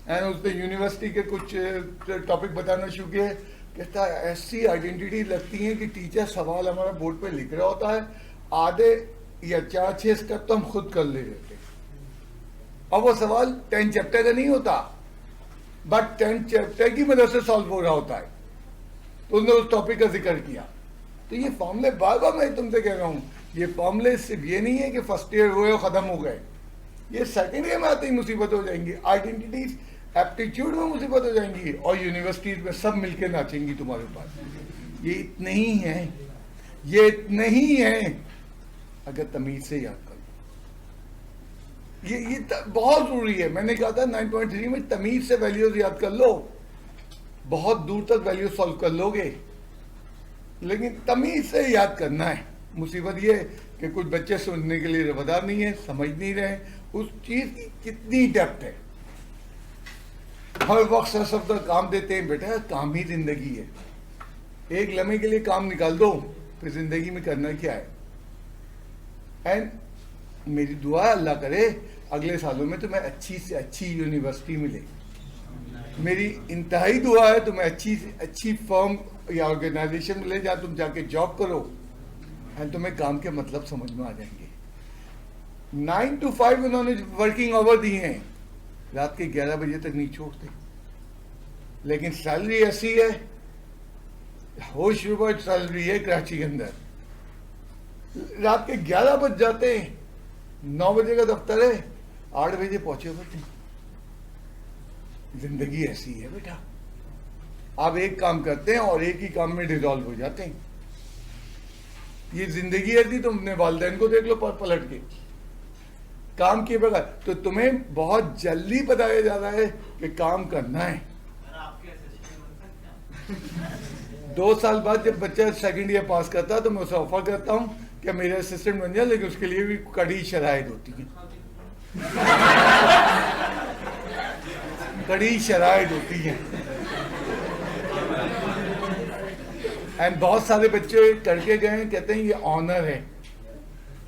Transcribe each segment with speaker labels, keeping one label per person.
Speaker 1: And उसने university के कुछ टॉपिक बताना शुरू किए। कहता है ऐसी आइडेंटिटी लगती है कि टीचर सवाल हमारा बोर्ड पे लिख रहा होता है, आधे या 4-6 स्टेप तो हम खुद कर ले लेते, और वो सवाल 10 चैप्टर का नहीं होता, बट 10 चैप्टर की मदद से सॉल्व हो रहा होता है। तो उन्होंने उस टॉपिक का जिक्र किया। तो ये फॉर्मूले बार बार मैं तुमसे कह रहा हूँ, ये फॉर्मूले सिर्फ ये नहीं है कि फर्स्ट ईयर हुए और खत्म हो गए, ये सेकेंड ईयर में आते ही मुसीबत हो जाएंगी, आइडेंटिटीज एप्टीट्यूड में मुसीबत हो जाएंगी, और यूनिवर्सिटीज में सब मिलकर नाचेंगी तुम्हारे पास। ये इतने ही है, ये इतने ही है, अगर तमीज से याद कर लो। ये बहुत जरूरी है। मैंने कहा था 9.3 में तमीज से वैल्यूज याद कर लो, बहुत दूर तक वैल्यू सॉल्व कर लोगे, लेकिन तमीज से याद करना है। मुसीबत ये कि कुछ बच्चे सुनने के लिए रवदार नहीं है, समझ नहीं रहे उस चीज की कितनी डेप्थ है। हर वक्त सर शब्द काम देते हैं, बेटा काम ही जिंदगी है, एक लम्हे के लिए काम निकाल दो, फिर जिंदगी में करना क्या है। एंड मेरी दुआ है अल्लाह करे अगले सालों में तुम्हें अच्छी से अच्छी यूनिवर्सिटी मिले। मेरी इंतहाई दुआ है तुम्हें अच्छी से अच्छी फर्म या ऑर्गेनाइजेशन मिले जहां तुम जाके जॉब करो एंड तुम्हें काम के मतलब समझ में आ जाएंगे। 9 to 5 उन्होंने वर्किंग आवर दी हैं, रात के 11 बजे तक नहीं छोड़ते, लेकिन सैलरी ऐसी है, होश रुपये सैलरी है कराची के अंदर। रात के 11 बज जाते हैं, 9 बजे का दफ्तर है, 8 बजे पहुंचे होते हैं। जिंदगी ऐसी है बेटा, आप एक काम करते हैं और एक ही काम में डिजॉल्व हो जाते हैं। ये जिंदगी ऐसी, तुम अपने वालिदैन को देख लो पलट के काम किए बगैर। तो तुम्हें बहुत जल्दी बताया जा रहा है कि काम करना है। 2 साल बाद जब बच्चा सेकंड ईयर पास करता है तो मैं उसे ऑफर करता हूं कि मेरे असिस्टेंट बन जाए, लेकिन उसके लिए भी कड़ी शराइत होती है, कड़ी शराइत होती है। एंड बहुत सारे बच्चे करके गए, कहते हैं ये ऑनर है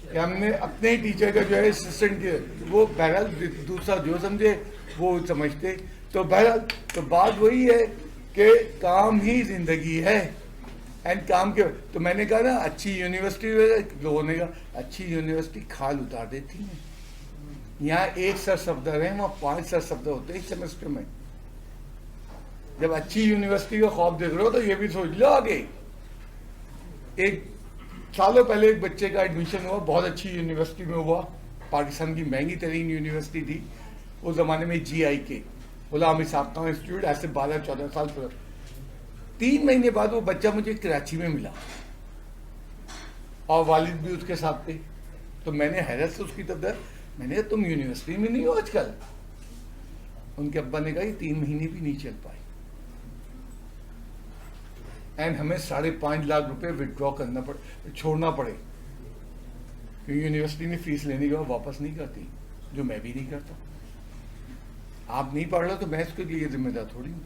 Speaker 1: कि हमने अपने ही टीचर का जो है असिस्टेंट किया। वो बहरहाल दूसरा जो समझे वो समझते। तो बहरहाल तो बात वही है कि काम ही जिंदगी है। एंड काम के तो मैंने कहा ना अच्छी यूनिवर्सिटी, लोगों ने कहा अच्छी यूनिवर्सिटी खाल उतार देती है। यहाँ 1 सरसफदर है, वहाँ 5 सरसफदर होते हैं एक सेमेस्टर में। जब अच्छी यूनिवर्सिटी का ख्वाब देख रहे हो तो ये भी सोच लो आगे। एक सालों पहले एक बच्चे का एडमिशन हुआ, बहुत अच्छी यूनिवर्सिटी में हुआ, पाकिस्तान की महंगी तरीन यूनिवर्सिटी थी उस जमाने में, GIK गुलाम साहब का इंस्टीट्यूट, ऐसे 12-14 साल पर। 3 महीने बाद वो बच्चा मुझे कराची में मिला और वालिद भी उसके साथ थे। तो मैंने हैरत से उसकी तरफ, मैंने कहा तुम यूनिवर्सिटी में नहीं हो आजकल? उनके अब्बा ने कहा ये 3 महीने भी नहीं चल पाए, एंड हमें 5.5 लाख रुपए विड्रॉ करना पड़े, छोड़ना पड़े, क्योंकि यूनिवर्सिटी ने फीस लेने के बाद वापस नहीं करती, जो मैं भी नहीं करता। आप नहीं पढ़ रहे तो मैं इसके लिए जिम्मेदार थोड़ी हूँ।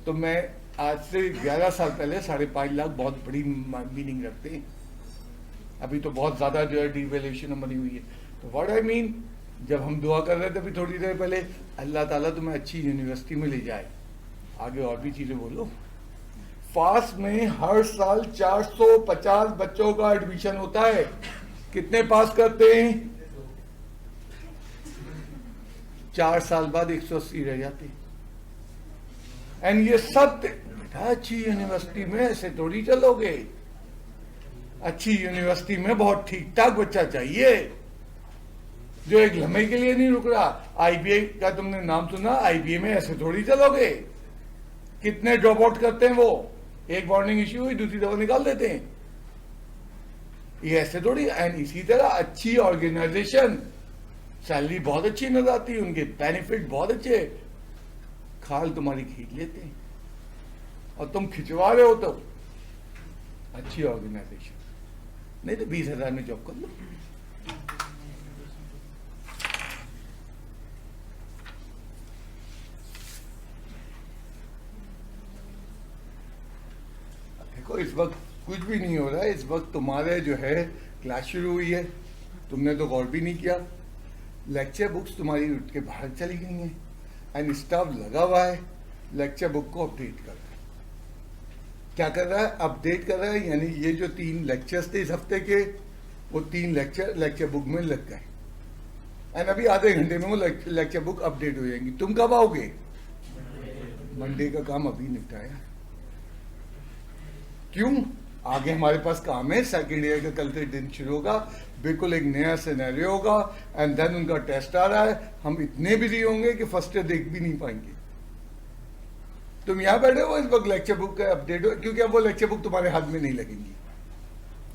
Speaker 1: तो मैं आज से 11 साल पहले 5.5 लाख बहुत बड़ी मीनिंग रखते हैं। अभी तो बहुत ज्यादा जो है डिवैल्यूएशन बनी हुई है। तो व्हाट आई मीन, जब हम दुआ कर रहे थे अभी थोड़ी देर पहले, अल्लाह ताला तुम्हें अच्छी यूनिवर्सिटी में ले जाए। आगे और भी चीजें बोलो। फास में हर साल 450 बच्चों का एडमिशन होता है, कितने पास करते हैं? 4 साल बाद 180 रह जाते हैं। एंड ये सब बेटा अच्छी यूनिवर्सिटी में ऐसे थोड़ी चलोगे। अच्छी यूनिवर्सिटी में बहुत ठीक ठाक बच्चा चाहिए जो एक लम्हे के लिए नहीं रुक रहा। IBA का तुमने नाम सुना? IBA में ऐसे थोड़ी चलोगे। कितने ड्रॉप आउट करते हैं वो, एक वार्निंग इश्यू हुई दूसरी दफा निकाल देते हैं। ये ऐसे थोड़ी। एंड इसी तरह अच्छी ऑर्गेनाइजेशन, सैलरी बहुत अच्छी नजर आती है, उनके बेनिफिट बहुत अच्छे, खाल तुम्हारी खींच लेते हैं और तुम खिंचवा रहे हो तो अच्छी ऑर्गेनाइजेशन, नहीं तो 20,000 में जॉब कर लो। देखो इस वक्त कुछ भी नहीं हो रहा है। इस वक्त तुम्हारे जो है क्लास शुरू हुई है, तुमने तो गौर भी नहीं किया। लेक्चर बुक्स तुम्हारी उठ के बाहर चली गई हैं। एंड स्टाफ लगा हुआ है लेक्चर बुक को अपडेट कर रहा है। क्या कर रहा है? अपडेट कर रहा है, यानी ये जो 3 लेक्चर्स थे इस हफ्ते के, वो 3 लेक्चर बुक में लग गए एंड अभी आधे घंटे में वो लेक्चर बुक अपडेट हो जाएंगी। तुम कब आओगे? मंडे का काम अभी निपटाया। क्यों? आगे हमारे पास काम है, सेकेंड ईयर का कल से दिन शुरू होगा, बिल्कुल एक नया सिनेरियो होगा एंड देन उनका टेस्ट आ रहा है। हम इतने बिजी होंगे कि फर्स्ट ईयर देख भी नहीं पाएंगे। तुम यहाँ बैठे हो इस वक्त लेक्चर बुक का अपडेट हो, क्योंकि अब वो लेक्चर बुक तुम्हारे हाथ में नहीं लगेंगी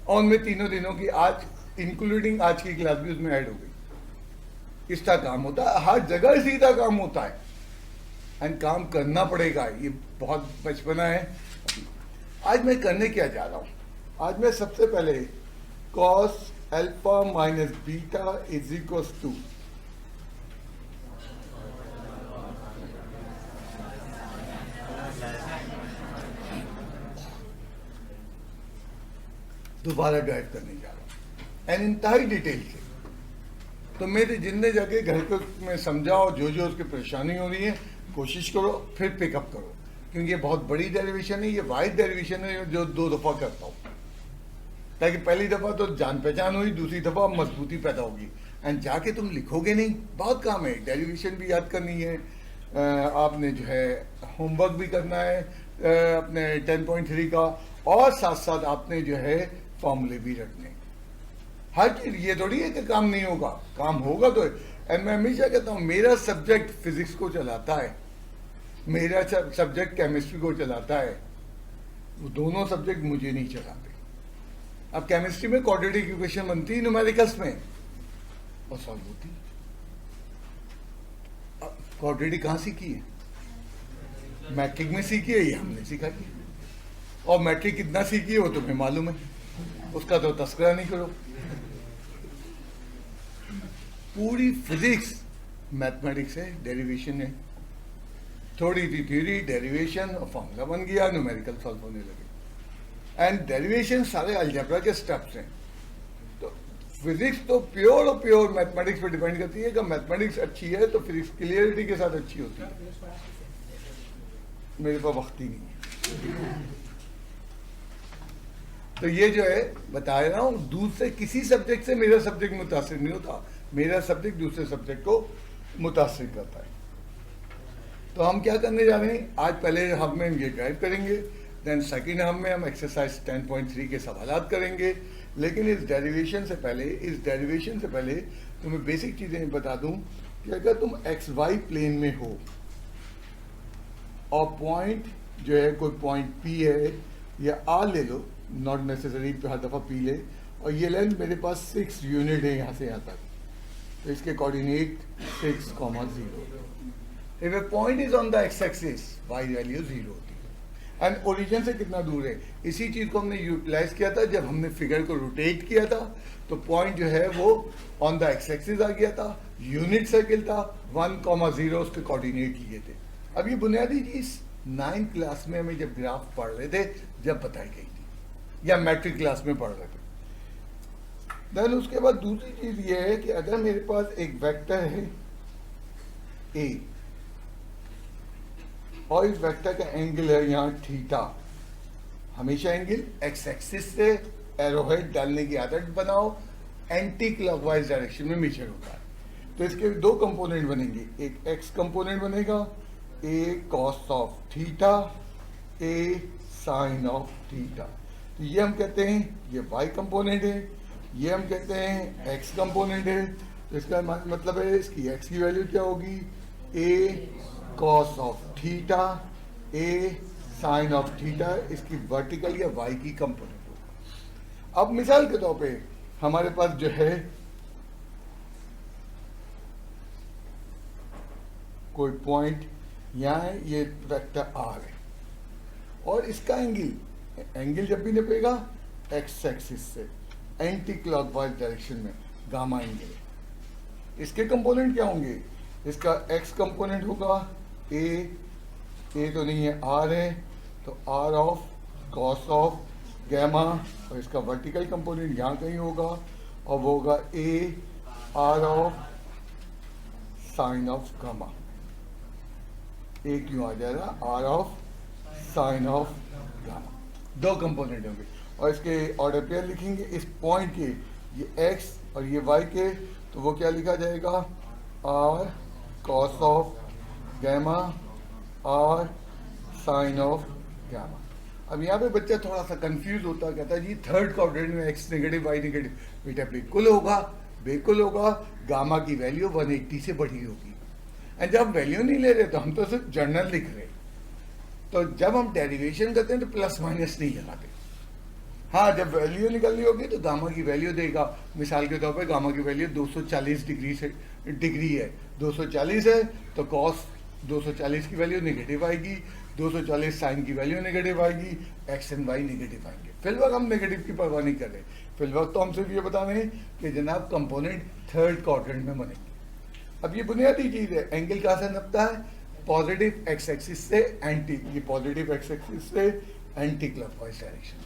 Speaker 1: और उनमें 3 दिनों की आज इंक्लूडिंग आज की क्लास भी उसमें ऐड हो गई। इसका काम होता है, हर जगह सीधा काम होता है एंड काम करना पड़ेगा। ये बहुत बचपना है। आज मैं करने क्या जा रहा हूं? आज मैं सबसे पहले cos alpha minus beta is equal to दोबारा ड्राइव करने जा रहा हूं एंड इंतहाई डिटेल से। तो मेरे जितने जगह घर को में समझाओ, जो उसकी परेशानी हो रही है कोशिश करो, फिर पिकअप करो, क्योंकि ये बहुत बड़ी डेरिवेशन है। ये वाइड डेरिवेशन है जो 2 दफा करता हूँ, ताकि पहली दफा तो जान पहचान हुई, दूसरी दफा मजबूती पैदा होगी एंड जाके तुम लिखोगे नहीं। बहुत काम है, डेरिवेशन भी याद करनी है, आपने जो है होमवर्क भी करना है अपने 10.3 का, और साथ साथ आपने जो है फॉर्मूले भी रखने। हर चीज ये थोड़ी है कि काम नहीं होगा, काम होगा तो। एंड मैं हमेशा कहता हूँ मेरा सब्जेक्ट फिजिक्स को चलाता है, मेरा सब्जेक्ट केमिस्ट्री को चलाता है, वो दोनों सब्जेक्ट मुझे नहीं चलाते। अब केमिस्ट्री में क्वाड्रेटिक इक्वेशन बनती है न्यूमेरिकल्स में और सॉल्व होती। अब क्वाड्रेटिक कहाँ सीखी है? मैट्रिक में सीखी है, ये हमने सीखा की। और मैट्रिक कितना सीखी है वो तुम्हें मालूम है, उसका तो तस्करा नहीं करो। पूरी फिजिक्स मैथमेटिक्स है, डेरिवेशन है, थोड़ी सी थ्योरी, डेरिवेशन और फॉर्मूला बन गया, न्यूमेरिकल सॉल्व होने लगे। एंड डेरिवेशन सारे अलजेब्रा के स्टेप्स हैं। तो फिजिक्स तो प्योर और प्योर मैथमेटिक्स पे डिपेंड करती है। अगर मैथमेटिक्स अच्छी है तो फिजिक्स क्लियरिटी के साथ अच्छी होती है। मेरे पास वक्त ही नहीं है, तो ये जो है बता रहा हूं, दूसरे किसी सब्जेक्ट से मेरा सब्जेक्ट मुतासिर नहीं होता, मेरा सब्जेक्ट दूसरे सब्जेक्ट को मुतासिर करता है। तो हम क्या करने जा रहे हैं? आज पहले हाफ में हम ये ड्राइव करेंगे, देन सेकेंड हाफ में हम एक्सरसाइज 10.3 के सवालात करेंगे। लेकिन इस डेरिवेशन से पहले तुम्हें बेसिक चीजें बता दूं कि अगर तुम XY प्लेन में हो और पॉइंट जो है कोई पॉइंट P है या R ले लो, नॉट नेसेसरी हर दफा P ले, और ये लेंथ मेरे पास 6 यूनिट है यहाँ से यहाँ तक, तो इसके coordinate 6,0। If a point is on the x-axis, y value 0 होती है। एंड ओरिजिन से कितना दूर है, इसी चीज को हमने यूटिलाइज किया था जब हमने फिगर को रोटेट किया था। तो पॉइंट जो है वो ऑन द एक्स-एक्सिस आ गया था, यूनिट सर्किल था, 1,0 उसके कोऑर्डिनेट लिए थे। अब ये बुनियादी चीज 9th क्लास में हमें जब ग्राफ पढ़ रहे थे जब बताई गई थी, या मैट्रिक क्लास में पढ़ रहे थे। देन उसके बाद दूसरी चीज ये है कि अगर मेरे पास एक वेक्टर है A और इस वेक्टर का एंगल है यहाँ थीटा, हमेशा एंगल एक्स एक्सिस से एरोहेड डालने की आदत बनाओ, एंटी क्लॉकवाइज डायरेक्शन में मेजर होता है। तो इसके 2 कंपोनेंट बनेंगे, एक एक्स कंपोनेंट बनेगा a cos of theta, a sine of theta. तो ये हम कहते हैं ये वाई कंपोनेंट है, ये हम कहते हैं एक्स कंपोनेंट है। तो इसका मतलब है इसकी एक्स की वैल्यू क्या होगी, a cos of theta, a sine of theta, इसकी वर्टिकल या वाई की कंपोनेंट होगा। अब मिसाल के तौर पे हमारे पास जो है कोई पॉइंट यहाँ है, ये वेक्टर आर है और इसका एंगल जब भी निपेगा एक्स एक्सिस से एंटी क्लॉकवाइज डायरेक्शन में गामा एंगल है। इसके कंपोनेंट क्या होंगे, इसका एक्स कंपोनेंट होगा ए तो नहीं है, आर है, तो r of cos of gamma, और इसका वर्टिकल कंपोनेंट यहाँ कहीं होगा और वो होगा a r of sine of gamma. एक यूँ आ जाएगा r of sine of gamma, दो कंपोनेंट होंगे और इसके ऑर्डर पेयर लिखेंगे इस पॉइंट के, ये एक्स और ये वाई के, तो वो क्या लिखा जाएगा r cos of gamma r sine of gamma. अब यहाँ पे बच्चा थोड़ा सा कंफ्यूज होता है, कहता है जी थर्ड क्वाड्रेंट में एक्स नेगेटिव वाई नेगेटिव, बेटा बिल्कुल होगा, बिल्कुल होगा, गामा की वैल्यू 180 से बढ़ी होगी। एंड जब वैल्यू नहीं ले रहे तो हम तो सिर्फ जर्नल लिख रहे, तो जब हम डेरिवेशन करते हैं तो प्लस माइनस नहीं लगाते। हाँ, जब वैल्यू निकलनी होगी तो गामा की वैल्यू देगा, मिसाल के तौर पे गामा की वैल्यू 240 डिग्री है, 240 है तो कॉस 240 की वैल्यू नेगेटिव आएगी, 240 साइन की वैल्यू नेगेटिव आएगी, एक्स एंड वाई नेगेटिव आएंगे। फिल वक्त हम नेगेटिव की परवाह नहीं कर रहे, फिल वक्त तो हम सिर्फ ये बता रहे हैं कि जनाब कंपोनेंट थर्ड क्वाड्रेंट में बनेंगे। अब ये बुनियादी चीज है, एंगल कहाँ से नपता है, पॉजिटिव एक्स एक्सिस से एंटी, ये पॉजिटिव एक्स एक्सिस से एंटी क्लॉकवाइज डायरेक्शन।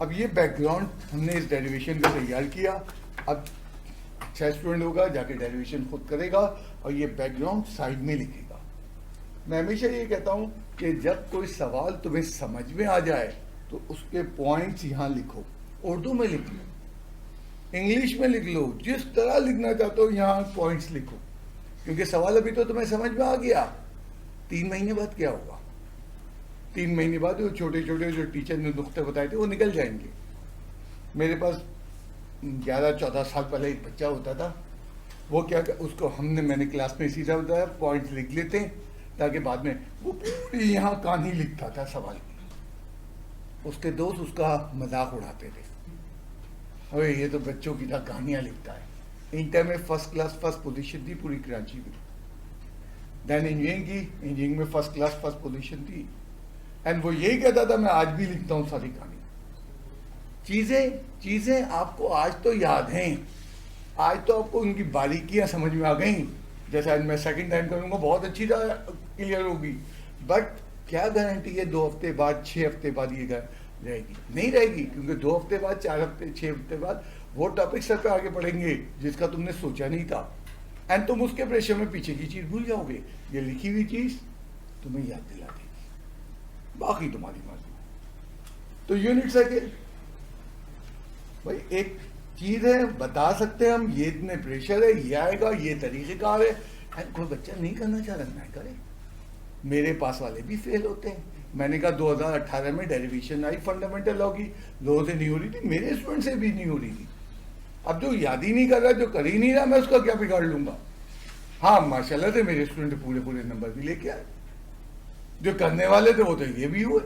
Speaker 1: अब ये बैकग्राउंड हमने इस डेरिवेशन को तैयार किया, अब अच्छा स्टूडेंट होगा जाके डेरिवेशन खुद करेगा और ये बैकग्राउंड साइड में लिखेगा। मैं हमेशा ये कहता हूँ कि जब कोई सवाल तुम्हें समझ में आ जाए तो उसके पॉइंट्स यहाँ लिखो, उर्दू में लिख लो, इंग्लिश में लिख लो, जिस तरह लिखना चाहते हो यहाँ पॉइंट्स लिखो, क्योंकि सवाल अभी तो तुम्हें समझ में आ गया, 3 महीने बाद क्या होगा, 3 महीने बाद वो छोटे छोटे जो टीचर ने नुक्ते बताए थे वो निकल जाएंगे। मेरे पास 11-14 साल पहले एक बच्चा होता था, वो क्या उसको मैंने क्लास में इसी तरह बताया, पॉइंट्स लिख लेते ताकि बाद में वो पूरी यहाँ कहानी लिखता था सवाल की। उसके दोस्त उसका मजाक उड़ाते थे, अरे ये तो बच्चों की तरह कहानियाँ लिखता है। इंटर में फर्स्ट क्लास फर्स्ट पोजीशन थी पूरी कराची में, देन इंजीनियरिंग में फर्स्ट क्लास फर्स्ट पोजीशन थी, एंड वो यही कहता था मैं आज भी लिखता हूँ सारी कहानी। चीजें आपको आज तो याद हैं, आज तो आपको उनकी बारीकियां समझ में आ गई, जैसे आज मैं सेकंड टाइम करूंगा बहुत अच्छी तरह क्लियर होगी, बट क्या गारंटी है 2 हफ्ते बाद 6 हफ्ते बाद ये रहेगी, नहीं रहेगी, क्योंकि 2 हफ्ते बाद 4 हफ्ते 6 हफ्ते बाद वो टॉपिक सर पे आगे पढ़ेंगे जिसका तुमने सोचा नहीं था, एंड तुम उसके प्रेशर में पीछे की चीज भूल जाओगे। ये लिखी हुई चीज तुम्हें याद दिला देगी, बाकी तुम्हारी मर्जी। तो यूनिट सर्किल भाई एक चीज है, बता सकते हैं हम ये इतने प्रेशर है, ये आएगा, ये तरीकेकार है, एंड कोई बच्चा नहीं करना चाह रहा ना करे। मेरे पास वाले भी फेल होते हैं। मैंने कहा 2018 में डेरिवेशन आई फंडामेंटल लॉ की, लोगों से नहीं हो रही थी, मेरे स्टूडेंट से भी नहीं हो रही थी। अब जो याद ही नहीं कर रहा, जो कर ही नहीं रहा, मैं उसका क्या बिगाड़ लूंगा। हाँ माशाल्लाह से मेरे स्टूडेंट पूरे पूरे नंबर भी लेके आए, जो करने वाले थे वो तो ये भी हुए।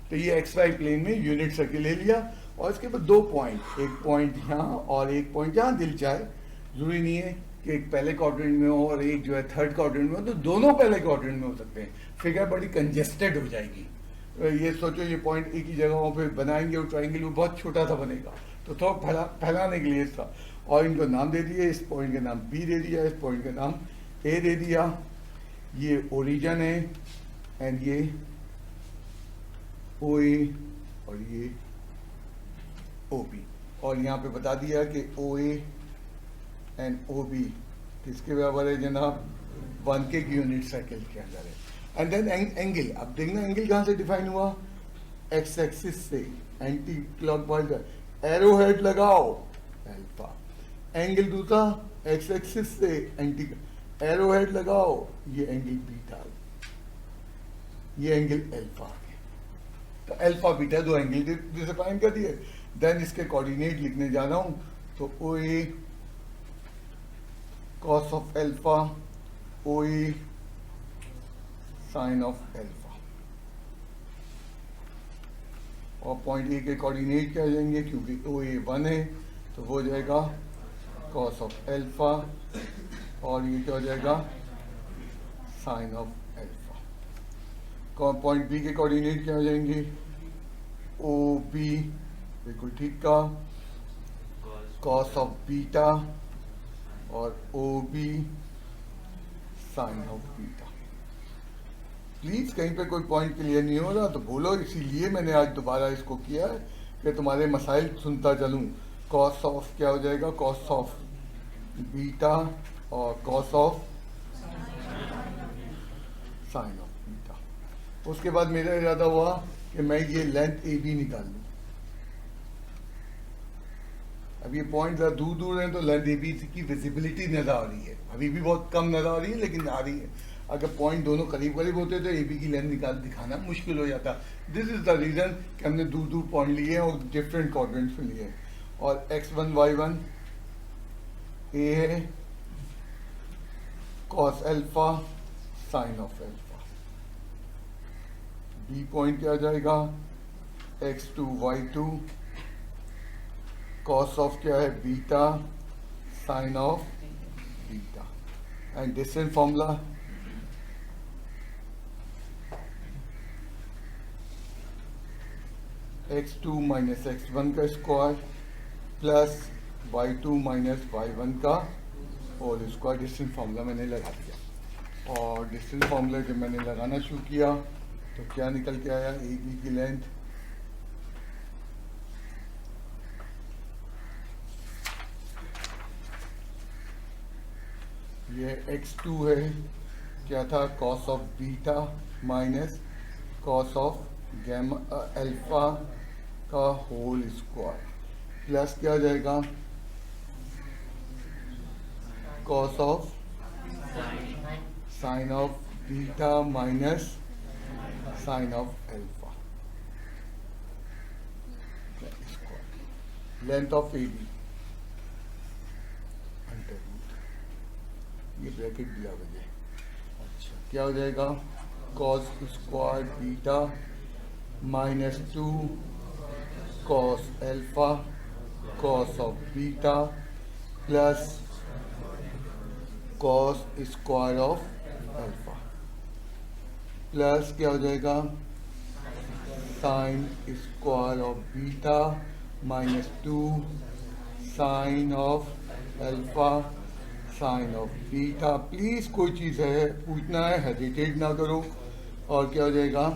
Speaker 1: तो ये एक्स वाई प्लेन में यूनिट सर्किल ले लिया, और इसके बाद 2 पॉइंट, एक पॉइंट यहाँ और एक पॉइंट जहाँ दिल चाहे, जरूरी नहीं है कि एक पहले क्वाड्रेंट में हो और एक जो है थर्ड क्वाड्रेंट में हो, तो दोनों पहले क्वाड्रेंट में हो सकते हैं, फिगर बड़ी कंजेस्टेड हो जाएगी। ये सोचो ये पॉइंट एक ही जगहों पे बनाएंगे और ट्राइंगल वो बहुत छोटा सा बनेगा, तो थोड़ा फैलाने के लिए इसका, और इनको नाम दे दिए, इस पॉइंट का नाम बी दे दिया, इस पॉइंट का नाम ए दे दिया, ये ओरिजिन है एंड ये ओ ए और ये ओ बी, और यहाँ पे बता दिया कि ओ ए एंड ओ बी किसके बराबर है जनाब, 1 के यूनिट सर्किल के अंदर है। एंड देन एंगल, अब देखना एंगल कहाँ से डिफाइन हुआ, एक्स एक्सिस से एंटी क्लॉकवाइज, एरो हेड लगाओ अल्फा, एंगल दूसरा एक्स एक्सिस से एंटी, एरो हेड लगाओ, ये एंगल बीटा, ये एंगल अल्फा, तो अल्फा बीटा 2 एंगल डिफाइन कर दिए। देन इसके कोऑर्डिनेट लिखने जा रहा हूं, तो O A cos of alpha, O A sine of alpha, और पॉइंट ए के कोऑर्डिनेट क्या आ जाएंगे, क्योंकि ओ ए 1 है तो वो हो जाएगा कॉस ऑफ अल्फा, और ये क्या हो जाएगा sine of alpha. Point B के कोऑर्डिनेट क्या हो जाएंगे, ओ बी, बिल्कुल ठीक का, कॉस ऑफ बीटा, और O B sine of beta. Please कहीं पे कोई पॉइंट क्लियर नहीं हो रहा तो बोलो, इसीलिए मैंने आज दोबारा इसको किया है कि तुम्हारे मसाइल सुनता चलूँ। कॉस ऑफ क्या हो जाएगा, कॉस ऑफ बीटा और cos of sine of beta. उसके बाद मेरा इरादा हुआ कि मैं ये लेंथ ए बी निकाल लूँ। अब ये पॉइंट ज़रा दूर दूर है तो लेंथ ए बी की विजिबिलिटी नज़र आ रही है, अभी भी बहुत कम नज़र आ रही है लेकिन आ रही है। अगर पॉइंट दोनों करीब करीब होते तो ए बी की लेंथ दिखाना मुश्किल हो जाता। दिस इज़ द रीज़न कि हमने दूर दूर पॉइंट लिए हैं और डिफरेंट क्वाड्रेंट्स में लिए हैं। और x1 y1 ए है cos alpha sine of alpha, B point क्या आ जाएगा x2 y2 कॉस ऑफ क्या है beta sine of beta. And distance formula x2 minus x1 का square plus y2 minus y1 का होल स्क्वायर। डिस्टेंस फार्मूला मैंने लगा दिया और डिस्टेंस फार्मूला जब मैंने लगाना शुरू किया तो क्या निकल के आया, ए बी की लेंथ ये x2 है क्या था, cos of beta minus cos of gamma alpha का होल स्क्वायर प्लस क्या हो जाएगा cos of sine of beta minus sine of alpha square. Length of A B under root, ये ब्रैकेट दिया हुआ है। अच्छा क्या हो जाएगा cos square beta minus 2 cos alpha cos of beta plus cos square of alpha plus क्या हो जाएगा sine square of beta minus 2 sign of alpha sine of beta. Please कोई चीज़ है पूछना है हेजिटेट ना करो। और क्या हो जाएगा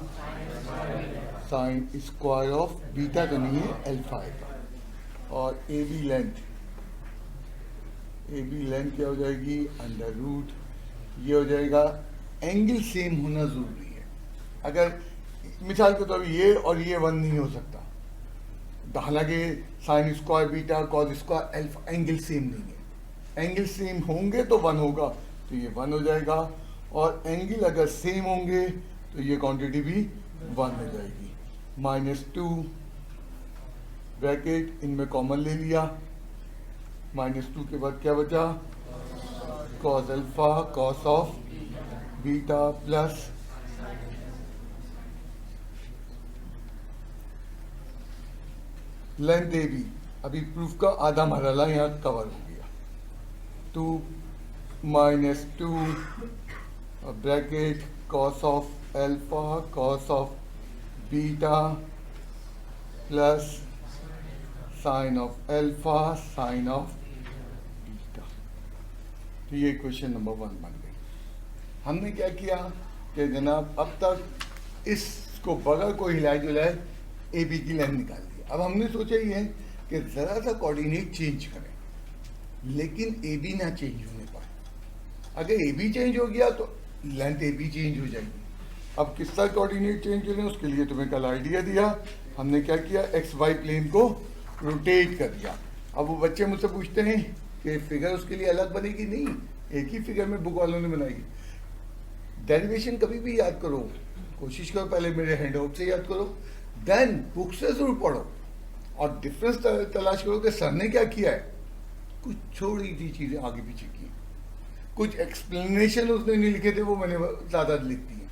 Speaker 1: साइन स्क्वायर ऑफ बीटा तो नहीं है एल्फा आएगा। और ए बी लेंथ क्या हो जाएगी अंडर रूट, ये हो जाएगा। एंगल सेम होना जरूरी है। अगर मिसाल के तौर पर ये और ये 1 नहीं हो सकता, हालांकि sine square beta cos square alpha angle same नहीं है। एंगल सेम होंगे तो 1 होगा, तो ये 1 हो जाएगा। और एंगल अगर सेम होंगे तो ये क्वांटिटी भी 1 हो जाएगी। -2 ब्रैकेट इनमें कॉमन ले लिया, -2 के बाद क्या बचा cos alpha cos of beta plus length A B. अभी प्रूफ का आधा मरहला यहाँ कवर हो गया। 2 -2 bracket cos of alpha cos of beta plus sine of alpha sine of beta. तो ये क्वेश्चन नंबर 1 बन गई। हमने क्या किया कि जनाब अब तक इसको बगैर कोई हिलाए जुलाए ए बी की लेंथ निकाल दी। अब हमने सोचा ये कि ज़रा सा कोऑर्डिनेट चेंज करें, लेकिन ए बी ना चेंज होने पाए। अगर ए बी चेंज हो गया तो लेंथ ए बी चेंज हो जाएगी। अब किस तरह कोऑर्डिनेट चेंज करें उसके लिए तुम्हें कल आइडिया दिया। हमने क्या किया एक्स वाई प्लेन को रोटेट कर दिया। अब वो बच्चे मुझसे पूछते हैं कि फिगर उसके लिए अलग बनेगी, नहीं एक ही फिगर में बुक वालों ने बनाई। डेरिवेशन कभी भी याद करो, कोशिश करो पहले मेरे हैंड आउट से याद करो, देन बुक से जरूर पढ़ो और डिफरेंस तलाश करो कि सर ने क्या किया है। कुछ छोटी सी चीज़ें आगे पीछे की, कुछ एक्सप्लेनेशन उसने नहीं लिखे थे, वो मैंने ज़्यादा लिख दी है।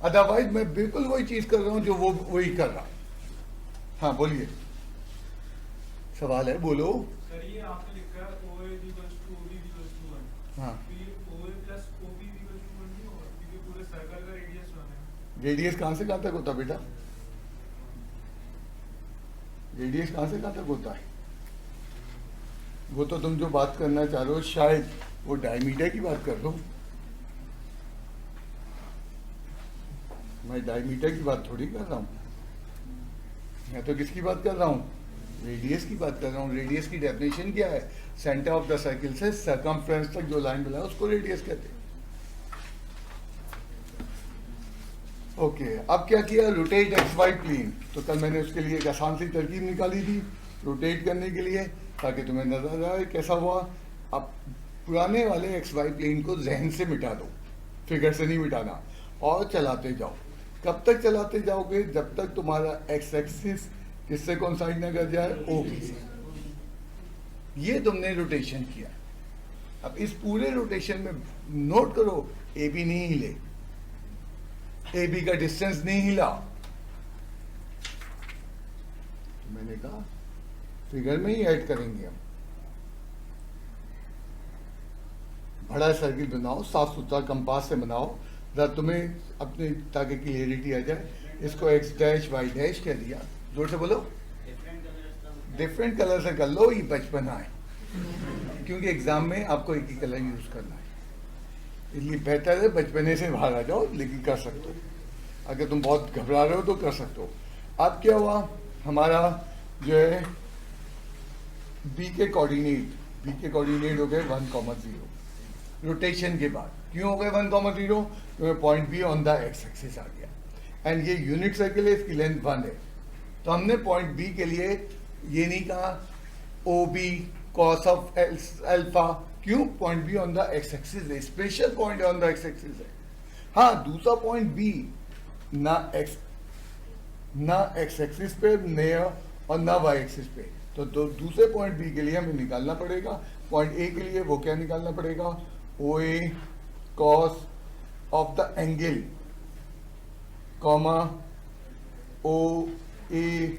Speaker 1: अदरवाइज मैं बिल्कुल वही चीज़ कर रहा हूँ जो वो वही कर रहा। हाँ बोलिए, सवाल है बोलो।
Speaker 2: सर ये आपने लिखा है OA = OB = 1।
Speaker 1: हाँ
Speaker 2: फिर OA + OB = 1 नहीं होगा क्योंकि पूरे सर्कल का रेडियस 1 है।
Speaker 1: रेडियस कहाँ से कहाँ तक होता है बेटा? रेडियस कहाँ से कहाँ तक होता है? वो तो तुम जो बात करना चाह रहे हो शायद वो डायमीटर की बात कर लो। मैं डायमीटर की बात थोड़ी कर रहा हूँ, मैं तो किसकी बात कर रहा हूँ, रेडियस की बात कर रहा हूँ। रेडियस की डेफिनेशन क्या है, सेंटर ऑफ द सर्किल से सर्कमफ्रेंस तक जो लाइन मिला है उसको रेडियस कहते हैं। ओके, अब क्या किया, रोटेट एक्स वाई प्लेन। तो कल मैंने उसके लिए एक आसान सी तरकीब निकाली थी रोटेट करने के लिए, ताकि तुम्हें नजर आए कैसा हुआ। अब पुराने वाले एक्स वाई प्लेन को जहन से मिटा दो, फिगर से नहीं मिटाना, और चलाते जाओ। कब तक चलाते जाओगे, जब तक तुम्हारा एक्स एक्सिस किससे कॉन्साइड न कर जाए, ओ बी से। ये तुमने रोटेशन किया। अब इस पूरे रोटेशन में नोट करो, ए बी नहीं हिले, ए बी का डिस्टेंस नहीं हिला। तो मैंने कहा फिगर में ही ऐड करेंगे हम। बड़ा सर्किल बनाओ, साफ सुथरा कंपास से बनाओ, जरा तुम्हें अपने ताकि क्लियरिटी आ जाए। इसको एक्स डैश वाई डैश कह दिया, जोर से बोलो, डिफरेंट कलर से कर लो, ये बचपना है, क्योंकि एग्जाम में आपको एक ही कलर यूज करना है, इसलिए बेहतर है बचपने से बाहर आ जाओ, लेकिन कर सकते हो। अगर तुम बहुत घबरा रहे हो तो कर सकते हो। अब क्या हुआ, हमारा जो है बी के कोऑर्डिनेट हो गए 1,0 रोटेशन के बाद। क्यों हो गए 1,0? क्योंकि point B on the x axis आ गया, एंड ये यूनिट सर्किल है, इसकी लेंथ 1 है। तो हमने पॉइंट बी के लिए ये नहीं कहा O B cos of alpha, क्यों, point B on the x axis है, special point on the x axis है। हाँ, दूसरा पॉइंट बी ना एक्स एक्सिस पे ने और ना वाई एक्सिस पे, तो दूसरे पॉइंट बी के लिए हमें निकालना पड़ेगा। पॉइंट ए के लिए वो क्या निकालना पड़ेगा, O A cos of the angle comma O A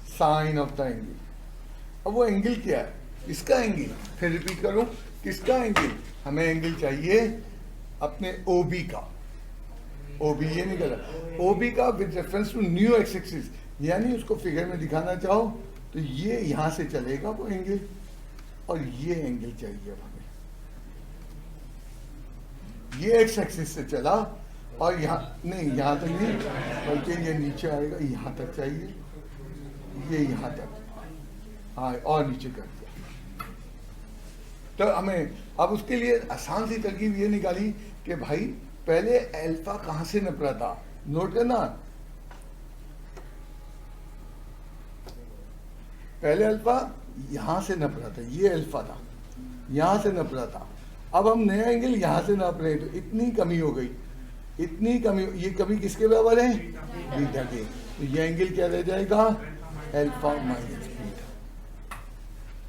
Speaker 1: sine of the angle. अब वो एंगल क्या है, इसका एंगल, फिर रिपीट करूं, किसका एंगल, हमें एंगल चाहिए अपने ओ बी का। ओ बी ये नहीं कर, ओ बी का with reference to new X axis, यानी उसको फिगर में दिखाना चाहो तो ये यहां से चलेगा वो एंगल, और ये एंगल चाहिए अब हमें। ये एक्स एक्सिस से चला और यहाँ नहीं, यहाँ तक नहीं, बल्कि ये नीचे आएगा, यहाँ तक चाहिए, ये यहाँ तक, हाँ, और नीचे कर दिया। तो हमें अब उसके लिए आसान सी तरकीब ये निकाली कि भाई पहले अल्फा कहां से नपरा था, नोट करना, पहले अल्फा यहां से नपरा था, ये अल्फा था, यहां से नपरा था। अब हम नया एंगल यहां से नाप रहे हैं, तो इतनी कमी हो गई, इतनी कमी, ये कमी किसके बराबर है, बीटा के। तो ये एंगल क्या रह जाएगा, अल्फा माइनस बीटा।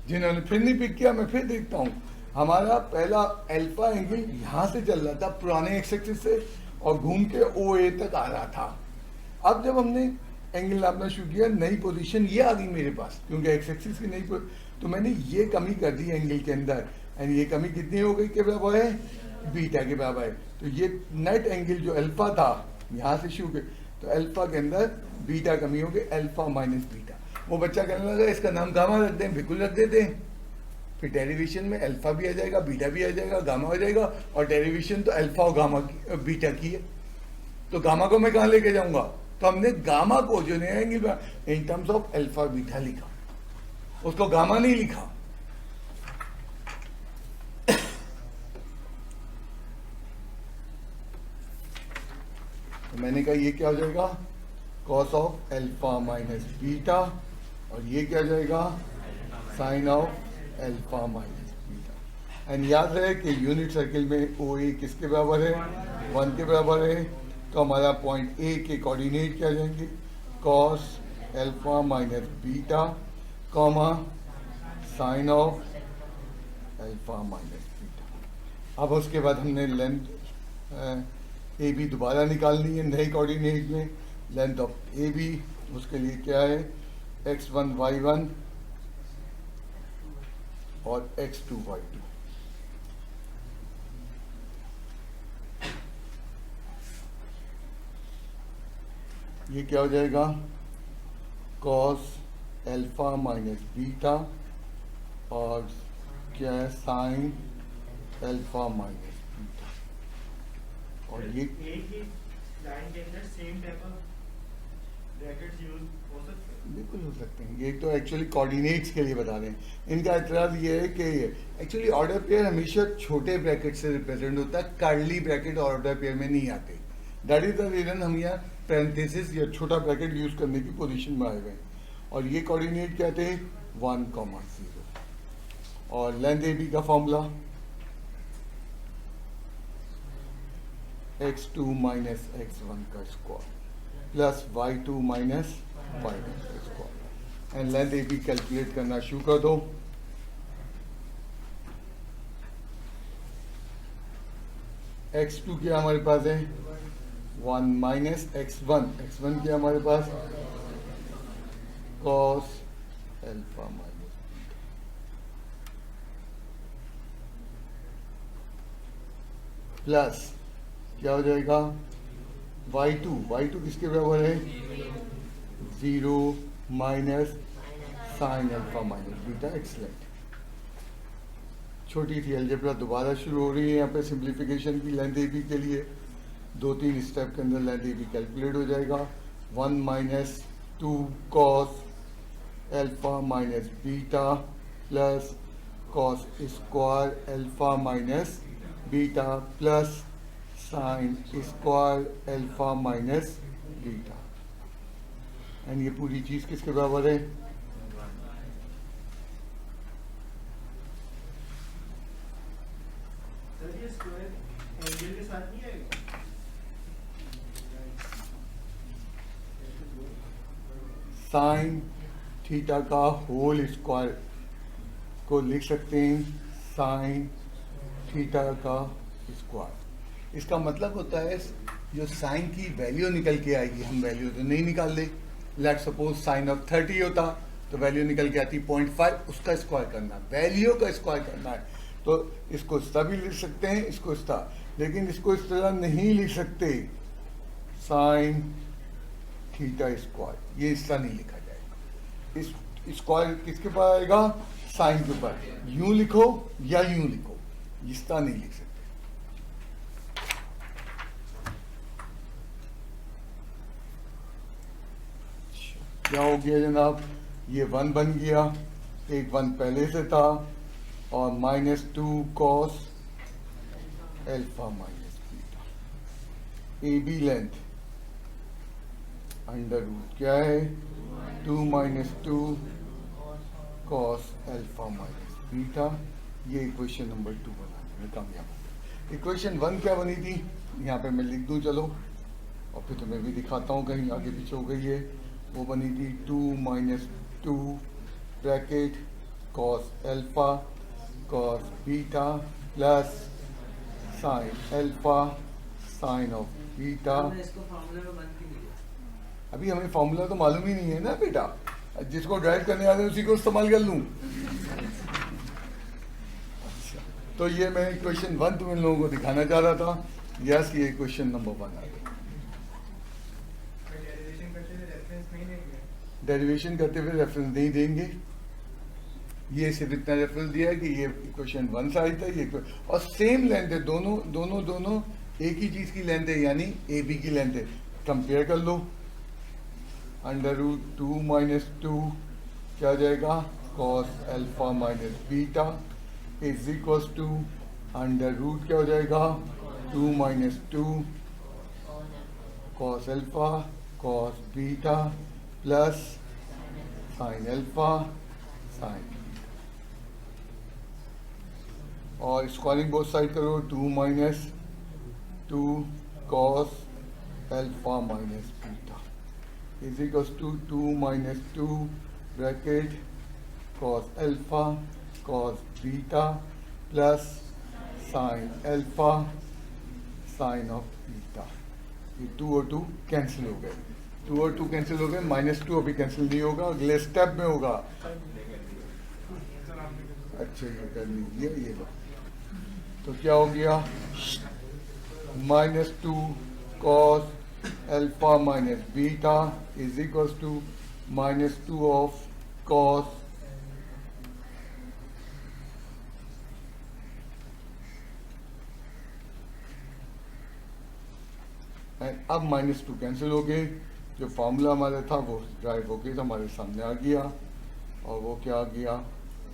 Speaker 1: जिन्होंने फिर नहीं पिक किया, मैं फिर देखता हूं, हमारा पहला अल्फा एंगल यहां से चल रहा था पुराने एक्स एक्सिस से, और घूम के ओ ए तक आ रहा था। अब जब हमने एंगल नापना शुरू किया, नई पोजीशन ये आ गई मेरे पास, क्योंकि एक्स एक्सिस की नई, तो मैंने ये कमी कर दी एंगल के अंदर, एंड ये कमी कितनी हो गई के बराबर है, बीटा के बराबर है। तो ये नेट एंगल जो अल्फा था यहाँ से शुरू के, तो अल्फा के अंदर बीटा कमी हो गई, अल्फा माइनस बीटा। वो बच्चा कहने लगा इसका नाम गामा रख दें, बिल्कुल रख देते हैं, फिर डेरिवेशन में अल्फा भी आ जाएगा, बीटा भी आ जाएगा, गामा हो जाएगा, और डेरिवेशन तो अल्फा और गामा की, बीटा की है, तो गामा को मैं कहाँ लेके जाऊंगा। तो हमने गामा को जो नया angle in terms of alpha beta लिखा, उसको गामा नहीं लिखा। तो मैंने कहा ये क्या हो जाएगा, cos of alpha minus beta, और ये क्या हो जाएगा, sine of alpha minus beta. And याद रहे कि यूनिट सर्किल में ओ ए किसके बराबर है, 1 के बराबर है। तो हमारा पॉइंट ए के कोऑर्डिनेट क्या जाएंगे, cos alpha minus beta comma sign of alpha minus beta. अब उसके बाद हमने लेंथ ए बी दोबारा निकालनी है नए कोऑर्डिनेट में, लेंथ ऑफ ए बी, उसके लिए क्या है, x1 y1 और x2 y2। ये क्या हो जाएगा, कॉस अल्फा माइनस बीटा, और क्या है, साइन अल्फा माइनस बीटा, और ये
Speaker 2: लाइन के अंदर same type of brackets use हो सकते हैं?
Speaker 1: बिल्कुल हो सकते हैं। ये तो एक्चुअली कोऑर्डिनेट्स के लिए बता रहे हैं। इनका एतराज़ ये है कि एक्चुअली ऑर्डर पेयर हमेशा छोटे ब्रैकेट से रिप्रेजेंट होता है, कर्ली ब्रैकेट ऑर्डर पेयर में नहीं आते। दैट इज द रीजन हम यहाँ पैरेंथेसिस या छोटा ब्रैकेट यूज करने की पोजीशन में आए हुए हैं। और ये कोऑर्डिनेट क्या थे, 1,0 और लेंथ ए बी का फॉर्मूला x2 माइनस x1 का square plus y2 minus y1 का square and length A B calculate करना शुरू कर दो। x2 क्या हमारे पास है, 1 माइनस x1, x1 क्या हमारे पास, cos अल्फा माइनस प्लस क्या हो जाएगा, y2 किसके बराबर है, 0 minus sign alpha minus beta. Excellent. छोटी सी अलजेब्रा दोबारा शुरू हो रही है यहाँ पे सिंप्लीफिकेशन की लेंथ ए बी के लिए। 2-3 स्टेप के अंदर लेंथ ए बी कैलकुलेट हो जाएगा। 1 minus 2 cos alpha minus beta plus cos square alpha minus beta plus sine square alpha minus beta. And ये पूरी चीज किसके बराबर है,
Speaker 2: सर ये स्क्वायर एंगल के साथ नहीं आएगा?
Speaker 1: साइन थीटा का होल स्क्वायर को लिख सकते हैं साइन थीटा का स्क्वायर। इसका मतलब होता है जो साइन की वैल्यू निकल के आएगी, हम वैल्यू तो नहीं निकाल ले। लेट सपोज साइन ऑफ 30 होता तो वैल्यू निकल के आती 0.5, उसका स्क्वायर करना, वैल्यू का स्क्वायर करना है। तो इसको इस तरह भी लिख सकते हैं, इसको इस तरह, लेकिन इसको इस तरह नहीं लिख सकते साइन थीटा स्क्वायर, ये इस तरह नहीं लिखा जाएगा। इस स्क्वायर किसके पास आएगा, साइन के ऊपर। यूं लिखो या यूं लिखो, इस तरह नहीं लिख सकते। क्या हो गया जनाब, ये 1 बन गया, एक 1 पहले से था, और -2 cos alpha minus beta. A B length under root क्या है, 2 minus 2 cos alpha minus beta. ये इक्वेशन नंबर 2 बनाने में कामयाब हो गया। इक्वेशन 1 क्या बनी थी, यहाँ पे मैं लिख दूं चलो, और फिर तुम्हें भी दिखाता हूँ, कहीं आगे पीछे हो गई है। वो बनी थी 2 minus 2 bracket cos alpha cos beta plus sine alpha sine of beta.
Speaker 3: इसको फॉर्मूला में बंद क्यों नहीं किया?
Speaker 1: अभी हमें फॉर्मूला तो मालूम ही नहीं है ना बेटा, जिसको ड्राइव करने आते हैं उसी को इस्तेमाल कर लूँ। अच्छा, तो ये मैं इक्वेशन 1 तुम इन लोगों को दिखाना चाह रहा था। यस, ये इक्वेशन नंबर 1 आ गया।
Speaker 2: डेरिवेशन करते हुए रेफरेंस नहीं देंगे?
Speaker 1: डेरिवेशन करते हुए रेफरेंस नहीं देंगे, ये सिर्फ इतना रेफरेंस दिया है कि ये इक्वेशन 1 से आई था, ये और सेम लेंथ है, दोनों एक ही चीज की लेंथ है, यानी ए बी की लेंथ है। कंपेयर कर लो, अंडर रूट 2 माइनस 2 क्या हो जाएगा, cos alpha minus beta is equal to under root क्या हो जाएगा, 2 minus 2 cos alpha cos beta plus sine alpha sine. और स्क्वायरिंग बोथ साइड करो, 2 minus 2 cos alpha minus beta is equal to 2 minus 2 bracket cos alpha cos beta plus sine alpha sine of beta. ये 2 और 2 cancel हो गए, 2 और 2 cancel हो गए, -2 अभी कैंसिल नहीं होगा, अगले स्टेप में होगा। अच्छा, ये कर लीजिए, ये लो। तो क्या हो गया, -2 cos alpha minus beta is equal to -2 of cos and अब -2 कैंसिल हो गए, जो फार्मूला हमारा था वो ड्राइव हो गया, हमारे सामने आ गया, और वो क्या आ गया,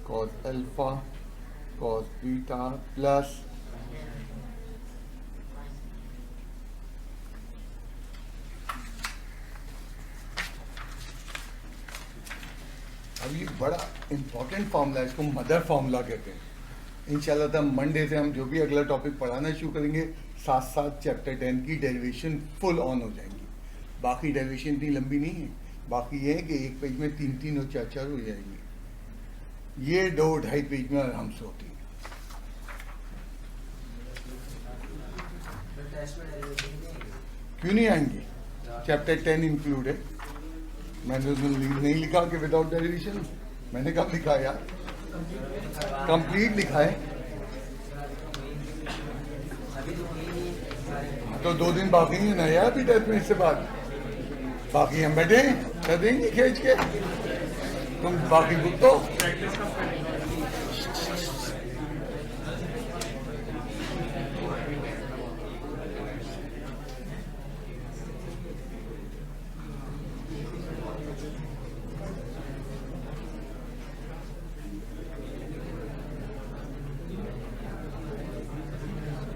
Speaker 1: cos alpha cos beta plus अब ये बड़ा इंपॉर्टेंट फार्मूला है, इसको मदर फार्मूला कहते हैं। इंशाल्लाह तब मंडे से हम जो भी अगला टॉपिक पढ़ाना शुरू करेंगे, साथ साथ चैप्टर 10 की डेरिवेशन फुल ऑन हो जाएंगी। बाकी डेरिवेशन इतनी लंबी नहीं है, बाकी ये है कि एक पेज में 3-3 और 4-4 हो जाएंगी, ये 2-2.5 पेज में आराम से होती है।
Speaker 3: तो टेस्ट में डेरिवेशन नहीं आएगी।
Speaker 1: क्यों नहीं आएंगी, चैप्टर 10 इंक्लूड है। मैंने उसमें नहीं लिखा कि विदाउट डेरिवेशन, मैंने कब लिखा यार, कंप्लीट लिखा है।
Speaker 3: अभी तो कोई नहीं
Speaker 1: तो 2 दिन बाकी है ना यार अभी टेस्ट में, इससे बाद बाकी हम बैठे कर देंगे खींच के, तुम बाकी बुक तो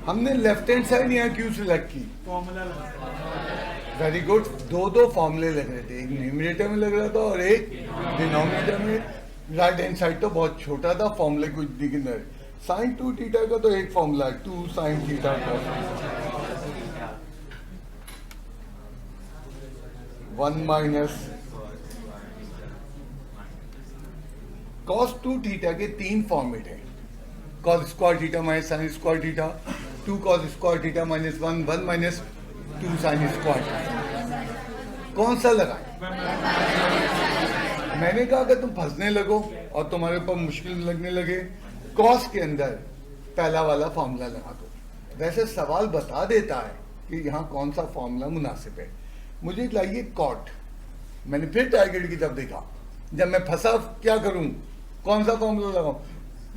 Speaker 1: हमने लेफ्ट हैंड साइड यहाँ क्यों सिलेक्ट की,
Speaker 2: फॉर्मूला लगा।
Speaker 1: Very good. 2 फॉर्मूले लग रहे थे, एक न्यूमरेटर में लग रहा था और एक डिनोमिनेटर में। राइट हैंड साइड तो बहुत छोटा था, फॉर्मूले कुछ दिख नहीं रहे। साइन 2 थीटा का तो एक फॉर्मूला है, 2 साइन थीटा का 1 माइनस cos 2 थीटा के 3 फॉर्मेट है, cos square theta minus sign square theta, 2 cos square theta minus 1 minus 2 sine square theta. कौन सा लगाए? मैंने कहा कि तुम फंसने लगो और तुम्हारे ऊपर मुश्किल लगने लगे, cos के अंदर पहला वाला फॉर्मूला लगा दो। वैसे सवाल बता देता है कि यहाँ कौन सा फॉर्मूला मुनासिब है। मुझे चाहिए कॉट, मैंने फिर टारगेट की तरफ देखा, जब मैं फंसा क्या करूं, कौन सा फॉर्मूला लगाऊं।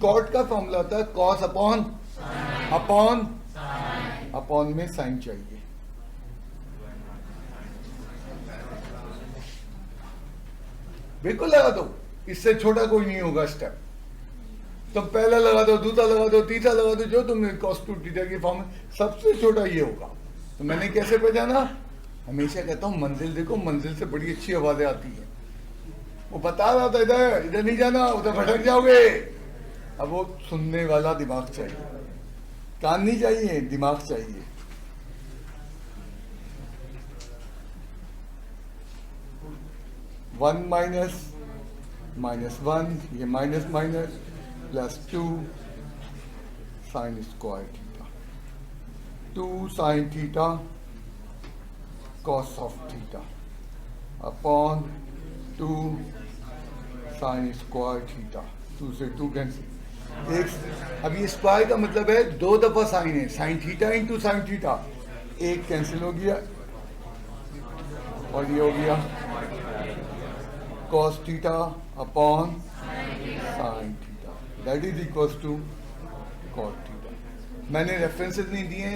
Speaker 1: कॉट का फॉर्मूला होता है कॉस अपॉन अपॉन अपॉन में साइन चाहिए। बिल्कुल लगा दो, इससे छोटा कोई नहीं होगा स्टेप। तो पहला लगा दो, दूसरा लगा दो, तीसरा लगा दो, जो तुमने cos 2 थीटा की फॉर्म में सबसे छोटा ये होगा। तो मैंने कैसे पहचाना, हमेशा कहता हूं मंजिल देखो, मंजिल से बड़ी अच्छी आवाजें आती है। वो बता रहा था इधर इधर नहीं जाना, उधर भटक जाओगे। अब वो सुनने वाला दिमाग चाहिए, कान नहीं चाहिए, दिमाग चाहिए। वन माइनस 1, ये minus minus plus 2 sine square theta, 2 sine theta cos of theta upon 2 sine square theta, 2 से 2 कैंसिल। एक अब ये स्क्वायर का मतलब है 2 दफा साइन है, sine theta into sine theta, एक कैंसिल हो गया और ये हो गया cos theta upon sine theta, that is equals to cot theta. मैंने रेफरेंसेस नहीं दिए,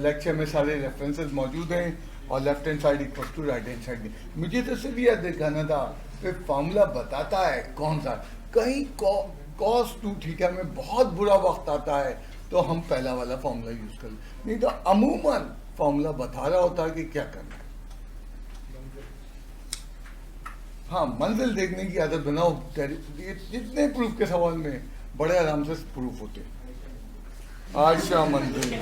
Speaker 1: लेक्चर में सारे रेफरेंसेस मौजूद हैं और left hand side equals to right hand side. मुझे तो सिर्फ यह दिखाना था कि फार्मूला बताता है कौन सा, कहीं cos 2 थीटा में बहुत बुरा वक्त आता है तो हम पहला वाला फार्मूला यूज कर, नहीं तो अमूमन फार्मूला बता रहा होता है कि क्या करना है। हाँ, मंजिल देखने की आदत बनाओ। जितने प्रूफ के सवाल में बड़े आराम से प्रूफ होते हैं। आयशा मंजिल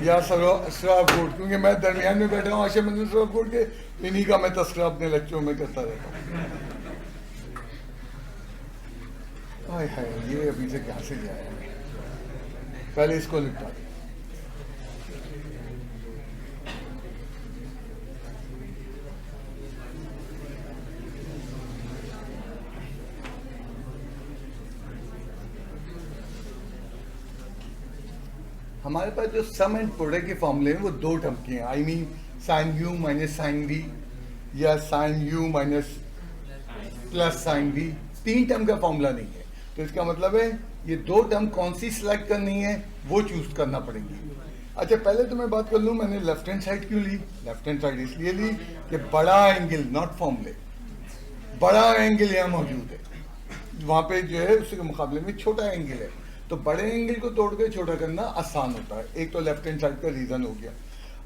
Speaker 1: या शराब कोट, क्योंकि मैं दरमियान में बैठा हूँ, आयशा मंजिल शराब कोट के, इन्हीं का मैं तस्करा अपने लेक्चरों में करता रहता हूँ। हाय हाय, ये अभी से कहाँ से गया है, पहले इसको निपटा दे। हमारे पास जो सम एंड प्रोडक्ट के फॉर्मूले हैं वो 2 टर्म के हैं, I mean sine you minus sine v या sine you minus plus sine v, 3 term का फॉर्मूला नहीं है। तो इसका मतलब है ये 2 टर्म कौन सी सिलेक्ट करनी है वो चूज करना पड़ेगी। अच्छा पहले तो मैं बात कर लूँ मैंने लेफ्ट हैंड साइड क्यों ली। लेफ्ट हैंड साइड इसलिए ली कि बड़ा एंगल, नॉट फॉर्मूले, बड़ा एंगल यहाँ मौजूद है, वहाँ पे जो है उसके मुकाबले में छोटा एंगल है, तो बड़े एंगल को तोड़ के छोटा करना आसान होता है। एक तो लेफ्ट हैंड साइड का रीज़न हो गया।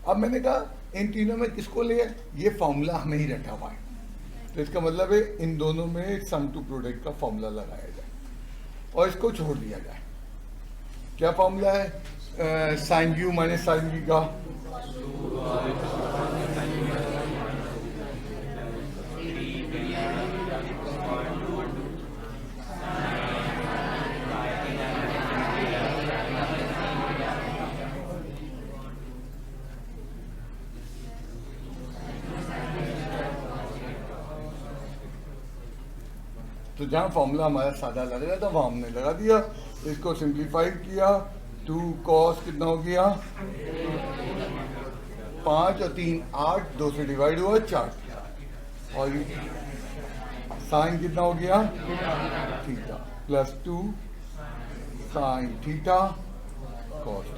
Speaker 1: अब मैंने कहा इन तीनों में किसको लिया, ये फॉर्मूला हमें ही रखा हुआ है, तो इसका मतलब है इन दोनों में सम टू प्रोडक्ट का फॉर्मूला लगाया जाए और इसको छोड़ दिया जाए। क्या फॉर्मूला है, sine you minus sine V का तो जहाँ फॉर्मूला हमारा सादा लग रहा था वहाँ हमने लगा दिया, इसको सिंप्लीफाई किया, 2 cos कितना हो गया 5 और 3 8, 2 से डिवाइड हुआ 4, और साइन कितना हो गया theta plus 2 sine theta cos.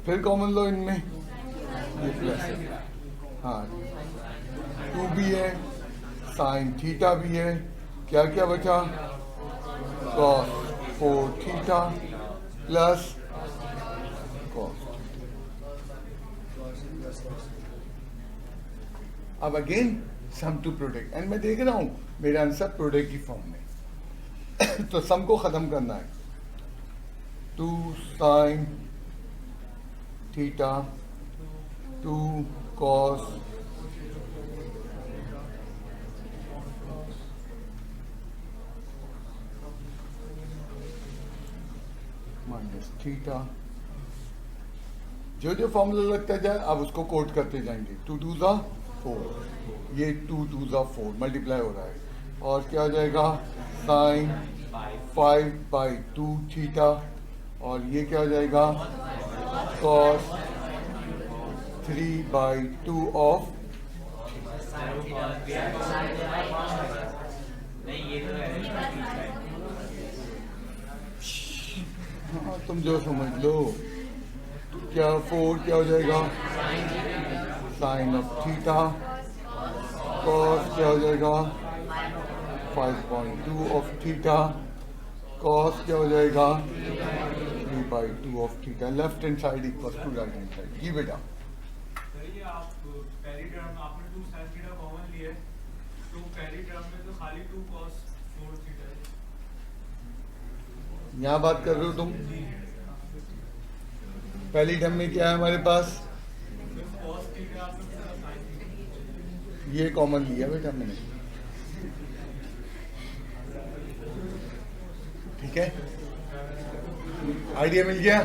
Speaker 1: फिर कॉमन लो इनमें, ये प्लस है, हाँ 2 भी है, साइन थीटा भी है, क्या क्या बचा cos 4 थीटा प्लस cos। अब again sum to product, and मैं देख रहा हूं मेरा आंसर प्रोडक्ट की फॉर्म में तो सम को खत्म करना है, 2 sine theta 2 cos minus theta, जो जो फॉर्मूला लगता जाए आप उसको कोट करते जाएंगे। 2 2 ज़ा 4, ये 2 2 ज़ा 4 मल्टीप्लाई हो रहा है, और क्या हो जाएगा साइन 5/2 थीटा, और ये क्या हो जाएगा कॉस 3/2 ऑफ। हाँ तुम जो समझ लो, क्या 4 क्या हो जाएगा साइन ऑफ थीटा, कॉस क्या हो जाएगा 5/2 ऑफ थीटा, कॉस क्या हो जाएगा 3/2 of theta. Left hand side equal to right hand side. जी बेटा
Speaker 2: सर ये आप पहली टर्म आपने 2 sin थीटा कॉमन लिए, तो पहली टर्म में तो खाली 2 cos 4 थीटा है।
Speaker 1: यहाँ बात कर रहे हो तुम, पहली टर्म में क्या है हमारे पास,
Speaker 2: सिर्फ cos थीटा आपने पूरा sin थीटा।
Speaker 1: ये कॉमन लिया बेटा मैंने, ठीक है, आइडिया मिल गया।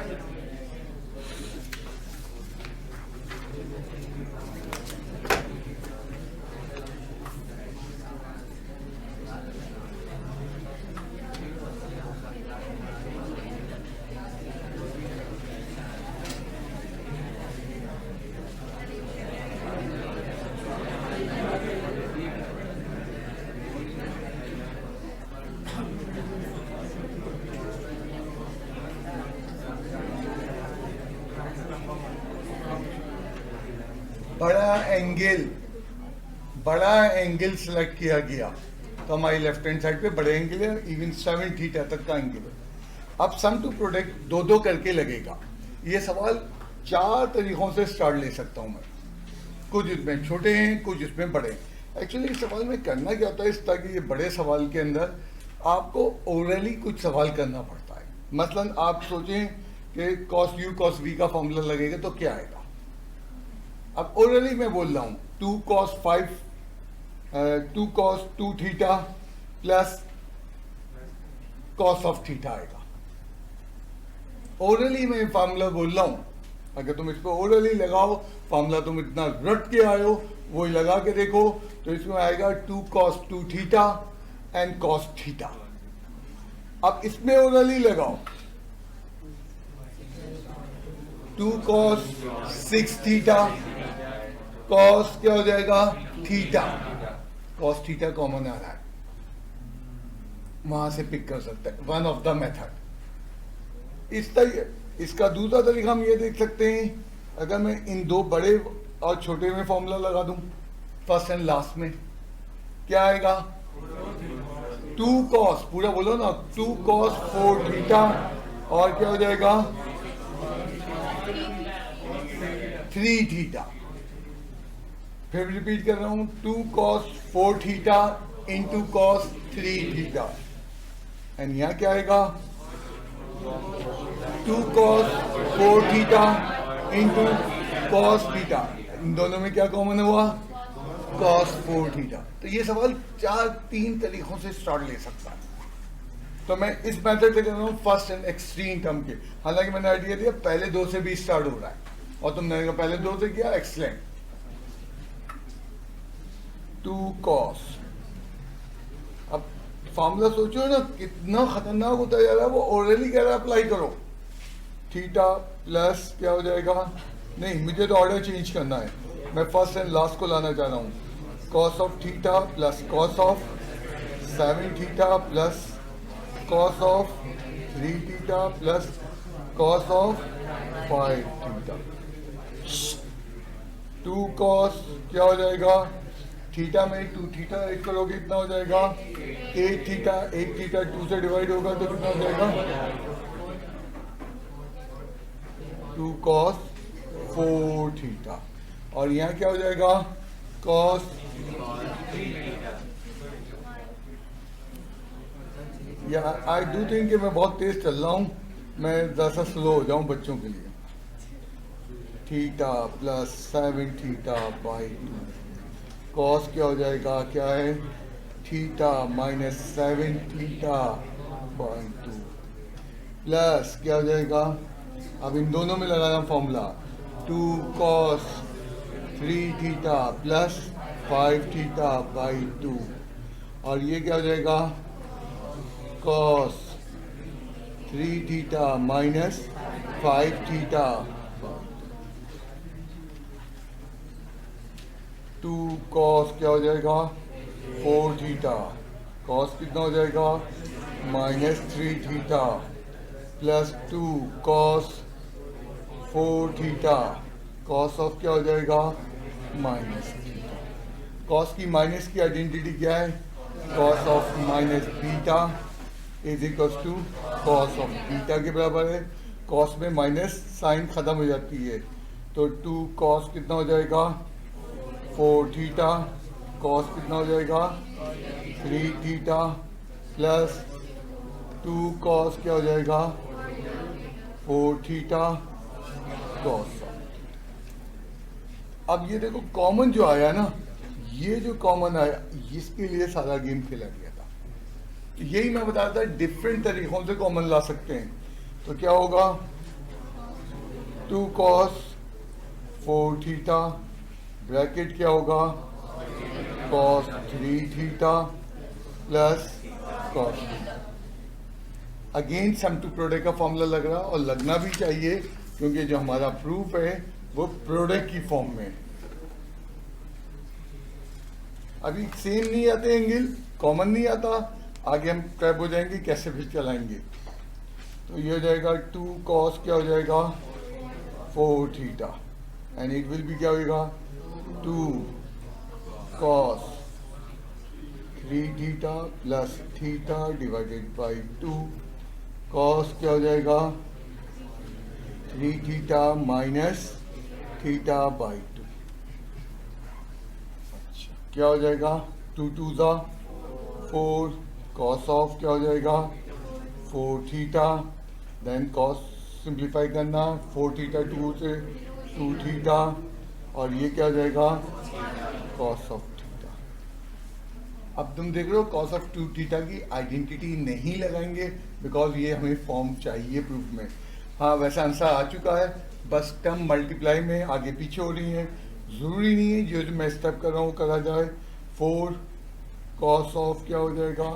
Speaker 1: बड़ा एंगल सेलेक्ट किया गया तो हमारी लेफ्ट हैंड साइड पे बड़े एंगल है, इवन 7 थीटा तक का एंगल है। अब सम टू प्रोडक्ट दो दो करके लगेगा। ये सवाल 4 तरीकों से स्टार्ट ले सकता हूं मैं, कुछ इसमें छोटे हैं कुछ इसमें बड़े हैं। एक्चुअली इस सवाल में करना क्या होता है, इस तरह के ये बड़े सवाल के अंदर आपको ओरली कुछ सवाल करना पड़ता है। मसलन आप सोचें कि कॉस यू कॉस वी का फॉर्मूला लगेगा तो क्या आएगा। अब ओरली मैं बोल रहा हूँ 2 cos 2 theta plus cos of theta आएगा। ओरली मैं फार्मूला बोल रहा हूं, अगर तुम इस पर ओरली लगाओ, फार्मूला तुम इतना रट के आए हो वही लगा के देखो, तो इसमें आएगा 2 cos 2 theta and cos theta. अब इसमें ओरली लगाओ 2 cos 6 थीटा, cos क्या हो जाएगा थीटा, cos थीटा कॉमन आ रहा है, वहां से पिक कर सकते हैं, वन ऑफ द मेथड। इस तरह इसका दूसरा तरीका हम ये देख सकते हैं, अगर मैं इन दो बड़े और छोटे में फॉर्मूला लगा दूं, फर्स्ट एंड लास्ट में क्या आएगा? 2 cos, पूरा बोलो ना, 2 cos 4 थीटा, और क्या हो जाएगा? 3 थीटा। फिर रिपीट कर रहा हूं, 2 cos 4 theta into cos 3 theta, and यहां क्या आएगा? 2 cos 4 theta into cos theta, इन दोनों में क्या कॉमन हुआ? cos 4 theta. तो ये सवाल 3 तरीकों से स्टार्ट ले सकता है। तो मैं इस मेथड से कर रहा हूँ फर्स्ट एंड एक्सट्रीम टर्म के। हालांकि मैंने आइडिया दिया पहले 2 से भी स्टार्ट हो रहा है, और तुमने पहले 2 से किया, एक्सलेंट। 2 cos, अब फॉर्मूला सोचो ना कितना खतरनाक होता जा रहा है, वो ऑलरेडी कह रहा है अप्लाई करो। थीटा प्लस क्या हो जाएगा? नहीं, मुझे तो ऑर्डर चेंज करना है, मैं फर्स्ट एंड लास्ट को लाना चाह रहा हूँ। cos of theta plus cos of 7 theta plus cos of 3 theta plus cos of 5 theta. 2 cos क्या हो जाएगा? थीटा में 2 थीटा ऐड करोगे कितना हो जाएगा? 8 थीटा। 8 थीटा 2 से डिवाइड होगा तो कितना हो जाएगा? 2 cos 4 थीटा, और यहाँ क्या हो जाएगा? cos, या आई डू थिंक कि मैं बहुत तेज चल रहा हूँ, मैं ज़रा स्लो हो जाऊँ बच्चों के लिए। Theta plus 7 theta by 2, cos क्या हो जाएगा? क्या है? Theta minus 7 theta by 2 plus क्या हो जाएगा? अब इन दोनों में लगाना formula, 2 cos 3 theta plus 5 theta by 2, और ये क्या हो जाएगा? cos 3 theta minus 5 theta, 2 cos क्या हो जाएगा? 4 थीटा, cos कितना हो जाएगा? Minus 3 theta plus 2 cos 4 theta, cos of क्या हो जाएगा? Minus theta. cos की माइनस की आइडेंटिटी क्या है? cos of minus beta is equal to cos of beta के बराबर है। cos में माइनस साइन खत्म हो जाती है, तो 2 cos कितना हो जाएगा? 4 थीटा, cos कितना हो जाएगा? 3 थीटा प्लस 2 cos क्या हो जाएगा? 4 थीटा cos। अब ये देखो कॉमन जो आया ना, ये जो कॉमन आया इसके लिए सारा गेम खेला गया था। तो यही मैं बता रहा था, डिफरेंट तरीकों से कॉमन ला सकते हैं। तो क्या होगा? 2 cos 4 थीटा ब्रैकेट क्या होगा? cos 3 theta plus cos। Again sum to product का फॉर्मूला लग रहा, और लगना भी चाहिए, क्योंकि जो हमारा प्रूफ है वो प्रोडक्ट की फॉर्म में। अभी सेम नहीं आते एंगल, कॉमन नहीं आता, आगे हम कैब हो जाएंगे कैसे फिर चलाएंगे। तो ये हो जाएगा 2 cos क्या हो जाएगा? 4 theta, and it will be क्या होगा? 2 cos 3 theta plus theta divided by 2, cos क्या हो जाएगा? 3 थीटा माइनस थीटा बाई 2। अच्छा, क्या हो जाएगा? 2 2 ज़ा 4, cos ऑफ क्या हो जाएगा? 4 थीटा, देन cos सिंप्लीफाई करना, 4 थीटा 2 से 2 थीटा, और ये क्या हो जाएगा? cos of theta. अब तुम देख रहे हो cos ऑफ 2 थीटा की आइडेंटिटी नहीं लगाएंगे, बिकॉज ये हमें फॉर्म चाहिए प्रूफ में। हाँ, वैसा आंसर आ चुका है, बस टर्म मल्टीप्लाई में आगे पीछे हो रही है, ज़रूरी नहीं है जो मैं स्टेप कर रहा हूँ करा जाए। 4 cos ऑफ क्या हो जाएगा?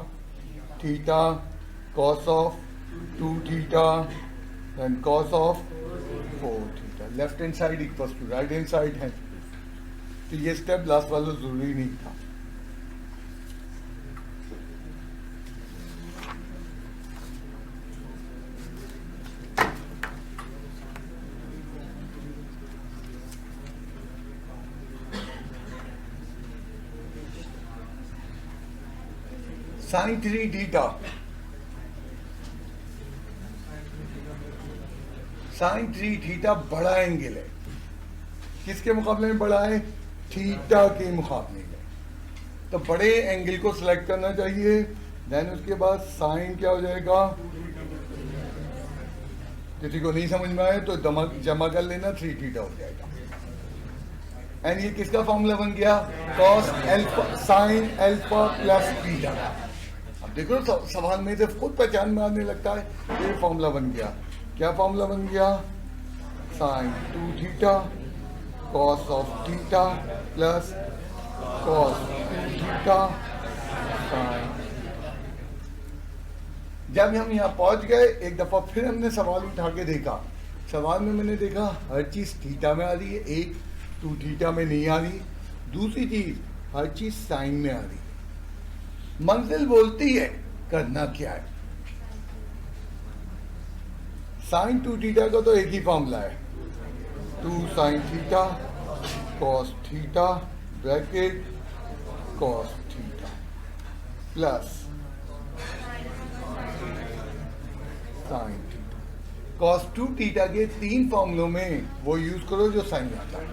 Speaker 1: Theta, cos of 2 theta, then cos of 4 theta. Left hand side equals to right hand side है, तो ये स्टेप लास्ट वाला जरूरी नहीं था। साइन 3 थीटा, साइन 3 थीटा बड़ा एंगल है, किसके मुकाबले में बड़ा है? थीटा के मुकाबले में। तो बड़े एंगल को सिलेक्ट करना चाहिए। देन उसके बाद साइन क्या हो जाएगा? किसी को नहीं समझ में आए तो जमा कर लेना, 3 थीटा हो जाएगा। एंड ये किसका फॉर्मूला बन गया? Cos alpha sine alpha plus theta. अब देखो सवाल में जब खुद पहचान में आने लगता है, ये फॉर्मूला बन गया। क्या फॉर्मूला बन गया? Sine 2 theta cos of theta plus cos 2 theta sine. जब हम यहाँ पहुंच गए, एक दफा फिर हमने सवाल उठा के देखा। सवाल में मैंने देखा हर चीज थीटा में आ रही है, एक 2 थीटा में नहीं आ रही। दूसरी चीज हर चीज साइन में आ रही है। मंजिल बोलती है करना क्या है। साइन 2 थीटा का तो एक ही फॉर्मूला है, 2 sine theta cos theta bracket cos theta plus sine theta. Cos 2 theta के 3 फॉर्मूलों में वो यूज करो जो साइन आता है।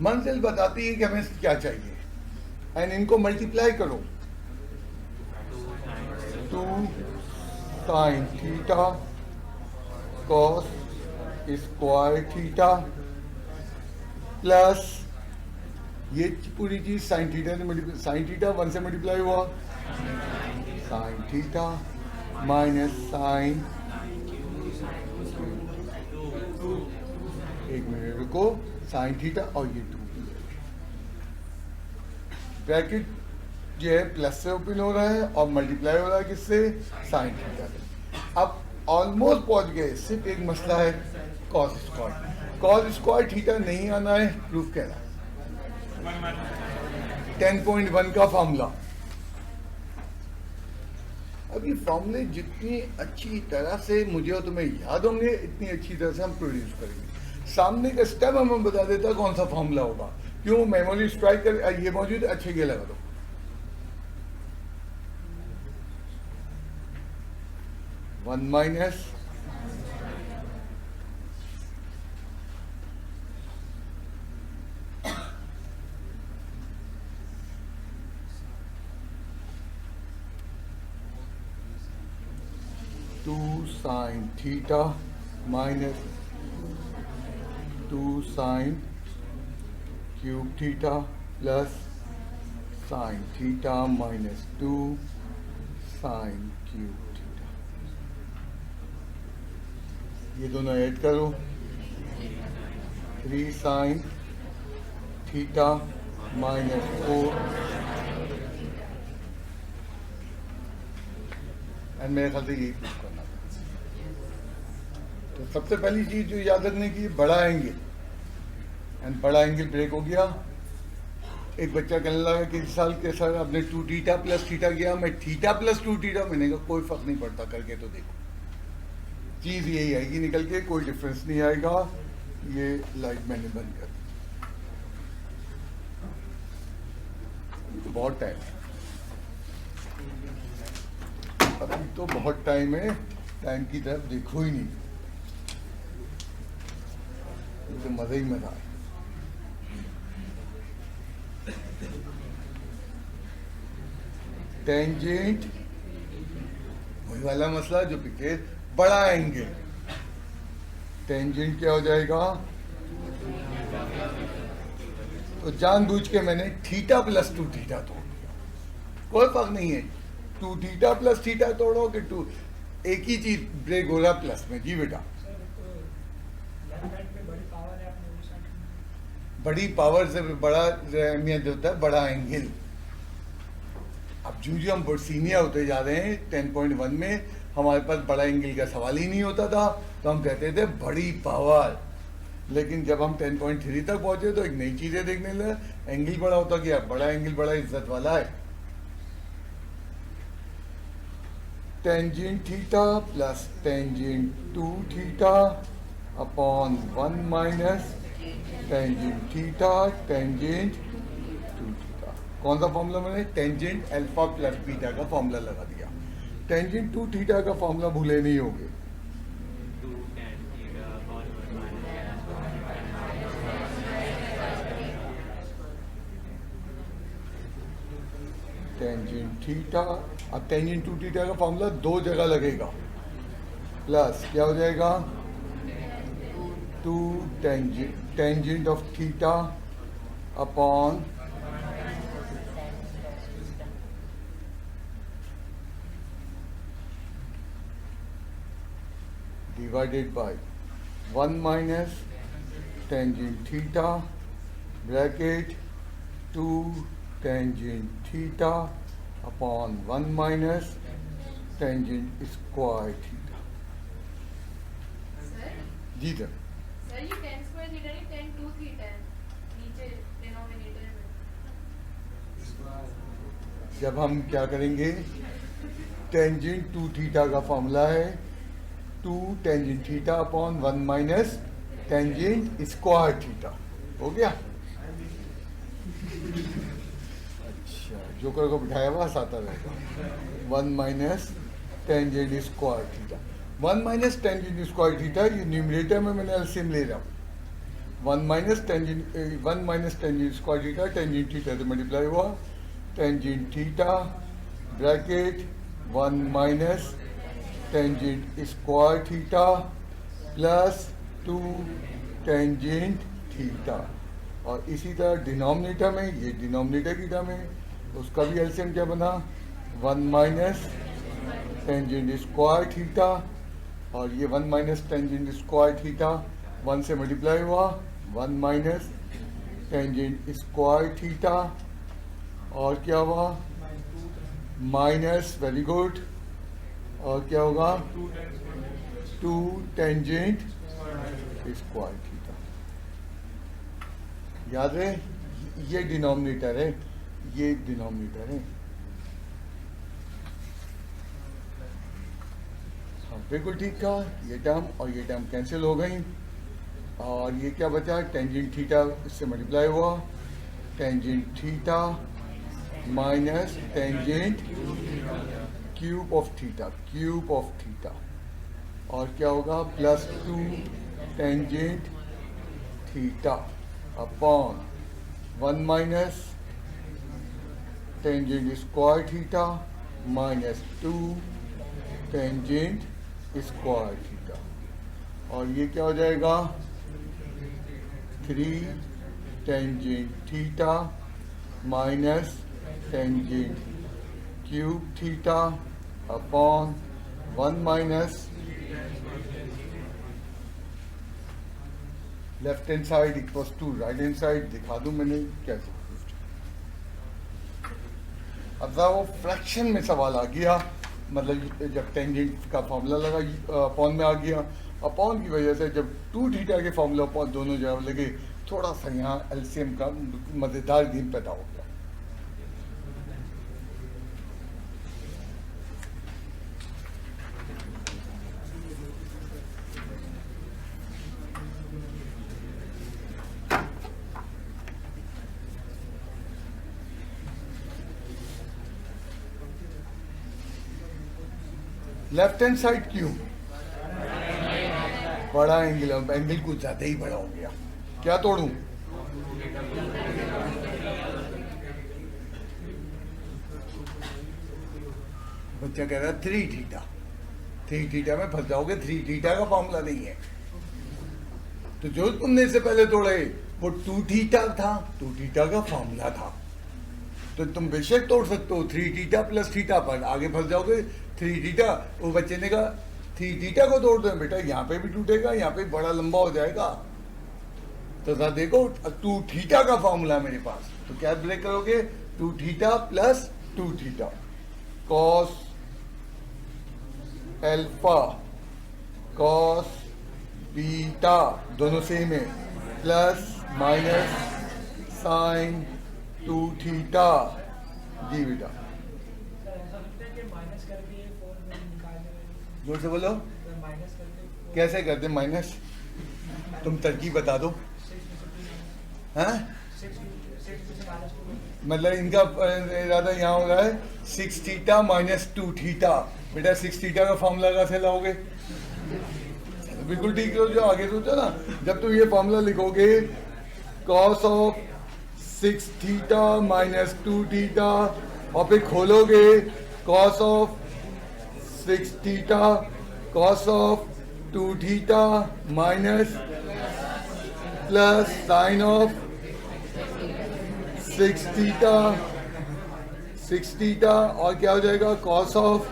Speaker 1: मंजिल बताती है कि हमें क्या चाहिए, एंड इनको मल्टीप्लाई करो। 2 sine theta cos square theta plus ये पूरी चीज साइन थीटा से साइन थीटा 1 से मल्टीप्लाई हुआ, साइन थीटा माइनस साइन, एक मिनट रुको, साइन थीटा और ये 2 ब्रैकेट जो है प्लस से ओपन हो रहा है और मल्टीप्लाई हो रहा है किससे? साइन थीटा से। अब ऑलमोस्ट पहुंच गए, सिर्फ एक मसला है cos square. Cos square theta नहीं आना है, प्रूफ कहना है 10.1 का फॉर्मूला। अब ये फॉर्मूले जितनी अच्छी तरह से मुझे और तुम्हें याद होंगे, इतनी अच्छी तरह से हम प्रोड्यूस करेंगे। सामने का स्टेप हमें बता देता कौन सा फॉर्मूला होगा। क्यों? मेमोरी स्ट्राइक कर, ये मौजूद है, अच्छे ये लगा दो। One minus sine theta minus 2 sine cube theta plus sine theta minus 2 sine cube theta. ये दोनों ऐड करो, 3 साइन थीटा माइनस 4 एंड मेरे ख्याल से यही प्रूफ करना था। तो सबसे पहली चीज जो याद रखने की, बड़ा एंगल, एंड बड़ा एंगल ब्रेक हो गया। एक बच्चा कहने लगा कि इस साल के सर आपने 2 थीटा प्लस थीटा किया, मैं थीटा प्लस 2 थीटा, मैंने कहा कोई फर्क नहीं पड़ता, करके तो देखो, चीज यही आएगी निकल के, कोई डिफरेंस नहीं आएगा। ये लाइट मैंने बंद कर दी, तो बहुत टाइम है अभी, तो बहुत टाइम है, टाइम की तरफ देखो ही नहीं, तो मजा ही मजा है। टेंजेंट वही वाला मसला जो पिछले, बड़ा एंगल, टेंजेंट क्या हो जाएगा? तो जानबूझ के मैंने थीटा प्लस 2 थीटा तोड़ दिया, कोई फर्क नहीं है 2 थीटा प्लस थीटा तोड़ो कि 2, एक ही चीज ब्रेक हो रहा प्लस में। जी बेटा, बड़ी पावर से बड़ा अहमियत होता है बड़ा एंगल। अब जो जो हम सीनियर होते जा रहे हैं 10.1 में, हमारे पास बड़ा एंगल का सवाल ही नहीं होता था, तो हम कहते थे बड़ी पावर। लेकिन जब हम 10.3 तक पहुंचे तो एक नई चीजें देखने लगे, एंगल बड़ा होता गया, बड़ा एंगल बड़ा इज्जत वाला है। Tangent theta plus tangent 2 theta upon 1 minus tangent theta tangent two theta. कौन सा फॉर्मूला मैंने? टेंजेंट अल्फा प्लस बीटा का फॉर्मूला लगा दिया। टेंजेंट टू थीटा का फॉर्मूला भूले नहीं होगे। टेंजेंट थीटा, अब टेंजेंट टू थीटा का फॉर्मूला दो जगह लगेगा, प्लस क्या हो जाएगा? Two tangent of theta upon divided by 1 minus tangent theta bracket 2 tangent theta upon 1 minus tangent square theta.
Speaker 4: Sir
Speaker 1: ji sir.
Speaker 4: Sir ये tan स्क्वायर थीटा नहीं tan 2 थीटा है नीचे डिनोमिनेटर में।
Speaker 1: जब हम क्या करेंगे, टेंजेंट टू थीटा का फॉर्मूला है 2 tangent theta upon 1 minus tangent square theta. हो गया? अच्छा, जोकर को बिठाया हुआ आता रहेगा। 1 minus tangent square theta, 1 minus tangent square theta, ये न्यूमरेटर में मैंने एलसीएम ले रहा हूँ। 1 minus tangent square theta tangent theta से मल्टीप्लाई हुआ, tangent theta bracket 1 minus tangent square theta plus 2 tangent theta. और इसी तरह डिनोमिनेटर में, ये डिनोमिनेटर की टर्म है, उसका भी एलसीएम क्या बना? 1 माइनस टेंजेंट स्क्वायर थीटा, और ये 1 माइनस टेंजेंट स्क्वायर थीटा 1 से मल्टीप्लाई हुआ, 1 माइनस टेंजेंट स्क्वायर थीटा, और क्या हुआ? माइनस, वेरी गुड, और क्या होगा? 2 टेंजेंट स्क्वायर थीटा। याद है, ये डिनोमिनेटर है, ये डिनोमिनेटर है। हाँ बिल्कुल ठीक था। ये टर्म और ये टर्म कैंसिल हो गई, और ये क्या बचा? टेंजेंट थीटा इससे मल्टीप्लाई हुआ, tangent theta minus tangent cube of theta, cube of theta, और क्या होगा? Plus 2 tangent theta upon 1 minus tangent square theta minus 2 tangent square theta. और ये क्या हो जाएगा? 3 tangent theta minus tangent cube theta upon 1 minus left hand side equals to right hand side. दिखा दूं मैंने कैसे। अब वो फ्रैक्शन में सवाल आ गया, मतलब जब टेंजेंट का फॉर्मूला लगा अपॉन में आ गया, अपॉन की वजह से जब 2 थीटा के फॉर्मूला अपॉन दोनों जगह लगे, थोड़ा सा यहाँ एलसीएम का मज़ेदार गेम पैदा हो गया। लेफ्ट हैंड साइड क्यों? बड़ा एंगल, एंगल कुछ ज्यादा ही बड़ा हो गया। क्या तोड़ूं? बच्चा कह रहा है 3 थीटा, 3 थीटा में फंस जाओगे, 3 थीटा का फॉर्मूला नहीं है। तो जो तुमने इससे पहले तोड़े वो 2 थीटा था, 2 थीटा का फॉर्मूला था। तो तुम बेशक तोड़ सकते हो 3 थीटा प्लस थीटा, पर आगे फंस जाओगे 3 थीटा। वो बच्चे ने कहा 3 थीटा को तोड़ दो बेटा, यहाँ पे भी टूटेगा, यहाँ पे बड़ा लंबा हो जाएगा। तो जरा देखो 2 थीटा का फॉर्मूला मेरे पास, तो क्या ब्रेक करोगे? 2 theta plus 2 theta cos alpha cos beta, दोनों सेम है, प्लस माइनस साइन 2 थीटा। जी बेटा जोर से बोलो, कैसे करते माइनस? तुम तरकीब बता दो। हैं? मतलब इनका इरादा यहाँ हो रहा है 6 थीटा माइनस 2 थीटा। बेटा 6 थीटा का फॉर्मूला कैसे लाओगे? बिल्कुल ठीक हो, जो आगे सोचो ना, जब तुम ये फॉर्मूला लिखोगे cos of 6 theta minus 2 theta और फिर खोलोगे cos of 6 theta cos of 2 theta minus plus sine of 6 theta और क्या हो जाएगा cos of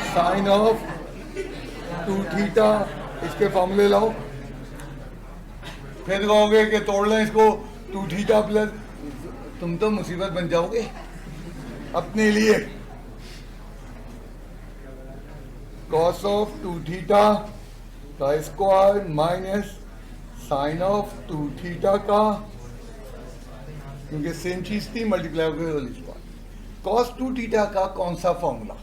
Speaker 1: sine of 2 theta. इसके फॉर्मूले लाओ, फिर कहोगे कि तोड़ लें इसको 2 थीटा प्लस, तुम तो मुसीबत बन जाओगे अपने लिए। कॉस ऑफ 2 थीटा का square minus sine of 2 theta का, क्योंकि सेम चीज थी, मल्टीप्लाई होकर होल स्क्वायर। कॉस 2 थीटा का कौन सा फॉर्मूला?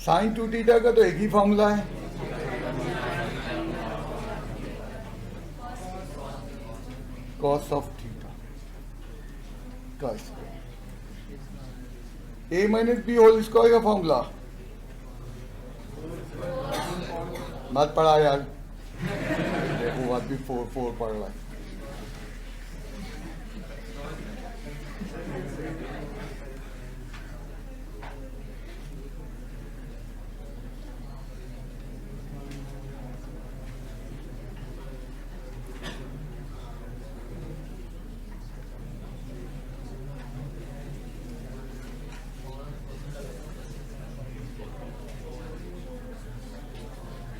Speaker 1: साइन 2 थीटा का तो एक ही फॉर्मूला है, कॉस ऑफ थीटा का स्क्वायर। ए माइनस बी होल स्क्वायर का फॉर्मूला मत पढ़ा यार, देखो बात भी 4 पढ़ रहा है।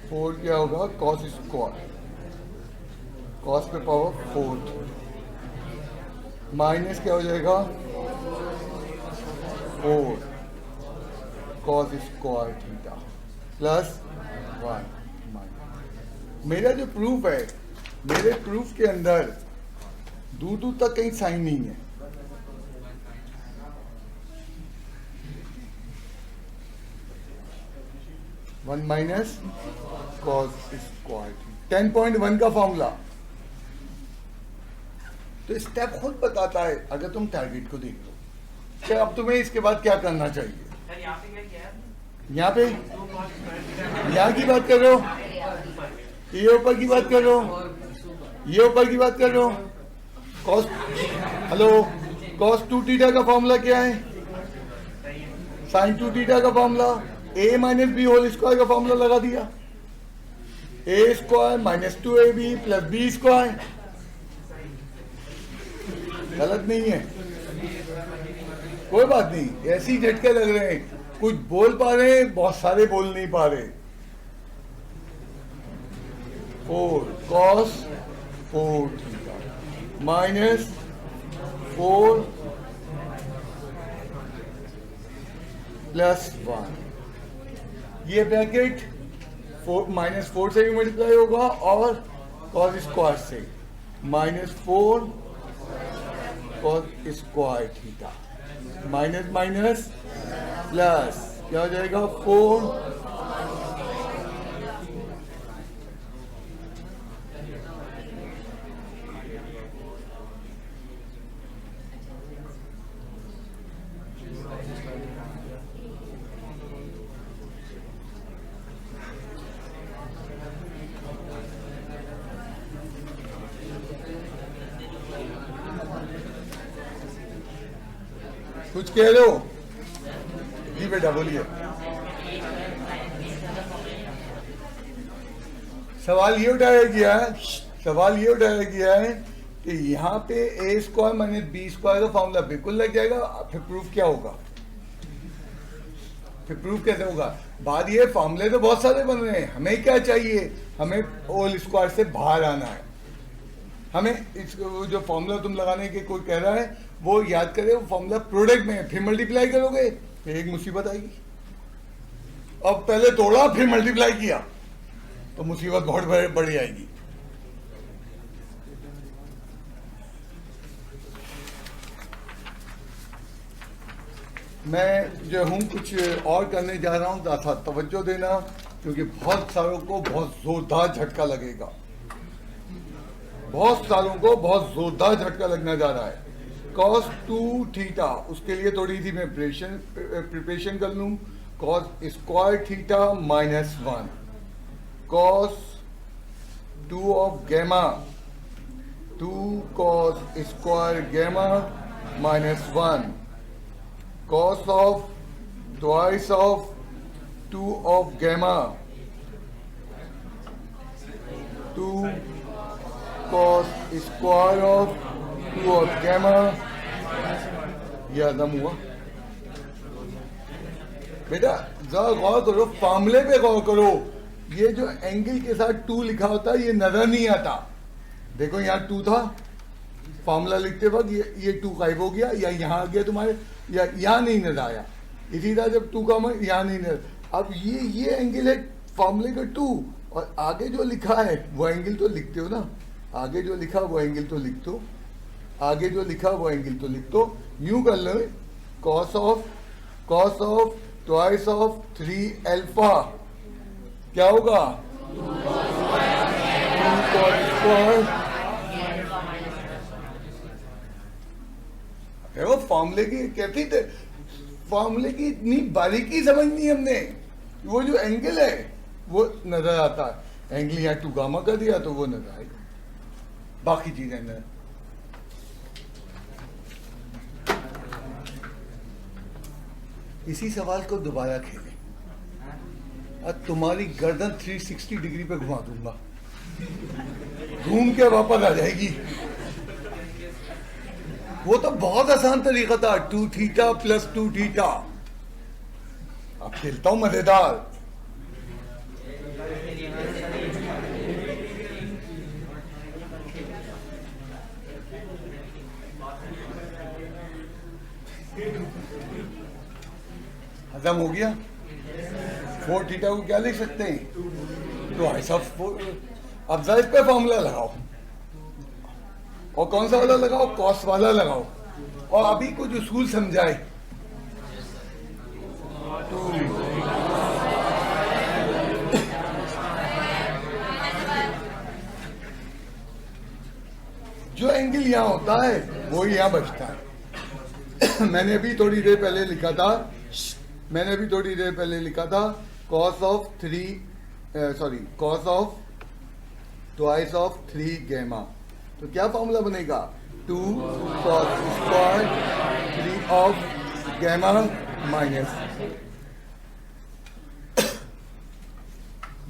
Speaker 1: फोर क्या होगा कॉस स्क्वायर, कॉस पे पावर 4 माइनस क्या हो जाएगा 4 cos square theta plus 1 minus. मेरा जो प्रूफ है, मेरे प्रूफ के अंदर दूर तक कहीं साइन नहीं है। वन माइनस कॉस स्क्वायर 10.1 का फॉर्मूला। तो स्टेप खुद बताता है अगर तुम टारगेट को देख लो। क्या अब तुम्हें इसके बाद क्या करना चाहिए? यहाँ पे यहाँ की बात कर रहे हो, ये ऊपर की बात कर रहे हो, ये ऊपर की बात कर रहे हो। कॉस हेलो कॉस 2 थीटा का फॉर्मूला क्या है? साइन 2 थीटा का formula a minus B whole square का फॉर्मूला लगा दिया। A square minus 2ab plus B square. गलत नहीं है, कोई बात नहीं, ऐसे ही झटके लग रहे हैं, कुछ बोल पा रहे हैं, बहुत सारे बोल नहीं पा रहे। 4 cos 4 थीटा माइनस 4 प्लस 1। ये ब्रैकेट -4 से भी मल्टीप्लाई होगा और cos स्क्वायर से -4 cos square theta minus minus plus क्या हो जाएगा 4 कुछ कह रहे हो जी बेटा बोलिए। सवाल ये उठाया गया है कि यहाँ पे ए स्क्वायर माइनस बी स्क्वायर का फॉर्मूला बिल्कुल लग जाएगा, फिर प्रूफ क्या होगा? फिर प्रूफ कैसे होगा? बात ये फॉर्मूले तो बहुत सारे बन रहे हैं, हमें क्या चाहिए? हमें होल स्क्वायर से बाहर आना है। हमें इस जो फॉर्मूला तुम लगाने के कोई कह रहा है वो याद करे, वो फॉर्मूला प्रोडक्ट में, फिर मल्टीप्लाई करोगे फिर एक मुसीबत आएगी। अब पहले तोड़ा फिर मल्टीप्लाई किया तो मुसीबत बहुत बड़ी आएगी। मैं जो हूँ कुछ और करने जा रहा हूँ, ज़्यादा तवज्जो देना, क्योंकि बहुत सारों को बहुत ज़ोरदार झटका लगेगा। बहुत सालों को बहुत जोरदार झटका लगने जा रहा है। cos 2 थीटा, उसके लिए थोड़ी सी मैं प्रिपरेशन कर लूँ। cos square theta minus 1, cos 2 of gamma, 2 cos square gamma minus 1, cos of twice of 2 of gamma, 2 cos square of 2 of gamma. ये आदम हुआ। बेटा जरा गौर करो, फार्मूले पे गौर करो। ये जो एंगल के साथ 2 लिखा होता है ये नजर नहीं आता। देखो यहाँ 2 था, फार्मूला लिखते वक्त ये 2 गायब हो गया, या यहाँ आ गया तुम्हारे, या यहाँ नहीं नजर आया। इसी तरह जब 2 का मैं यहाँ नहीं नजर, अब ये एंगल है फार्मूले का 2, और आगे जो लिखा है वो एंगल तो लिखते हो ना। आगे जो लिखा वो एंगल तो लिख दो, आगे जो लिखा वो एंगल तो लिख दो। यूं कर लो, cos of twice of 3 alpha क्या होगा? 2 cos स्क्वायर। वो फॉर्मूले की कहती थे, फॉर्मूले की इतनी बारीकी समझनी हमने। वो जो एंगल है वो नजर आता है। एंगल यहाँ 2 गामा कर दिया तो वो नजर आएगा, बाकी चीजें नजर। इसी सवाल को दोबारा खेलें, और तुम्हारी गर्दन 360 डिग्री पे घुमा दूंगा, घूम के वापस आ जाएगी। वो तो बहुत आसान तरीका था, 2 थीटा प्लस 2 थीटा। अब खेलता हूं मजेदार। खत्म हो गया। 4 थीटा को क्या लिख सकते हैं? तो ऐसा अब जरा इस पे फॉर्मूला लगाओ, और कौन सा वाला लगाओ? कॉस वाला लगाओ, और अभी कुछ उसूल समझाए। जो एंगल यहाँ होता है वो यहाँ बचता है। मैंने अभी थोड़ी देर पहले लिखा था cos ऑफ 2 ऑफ 3 गैमा। तो क्या फॉर्मूला बनेगा? 2 cos square 3 of gamma minus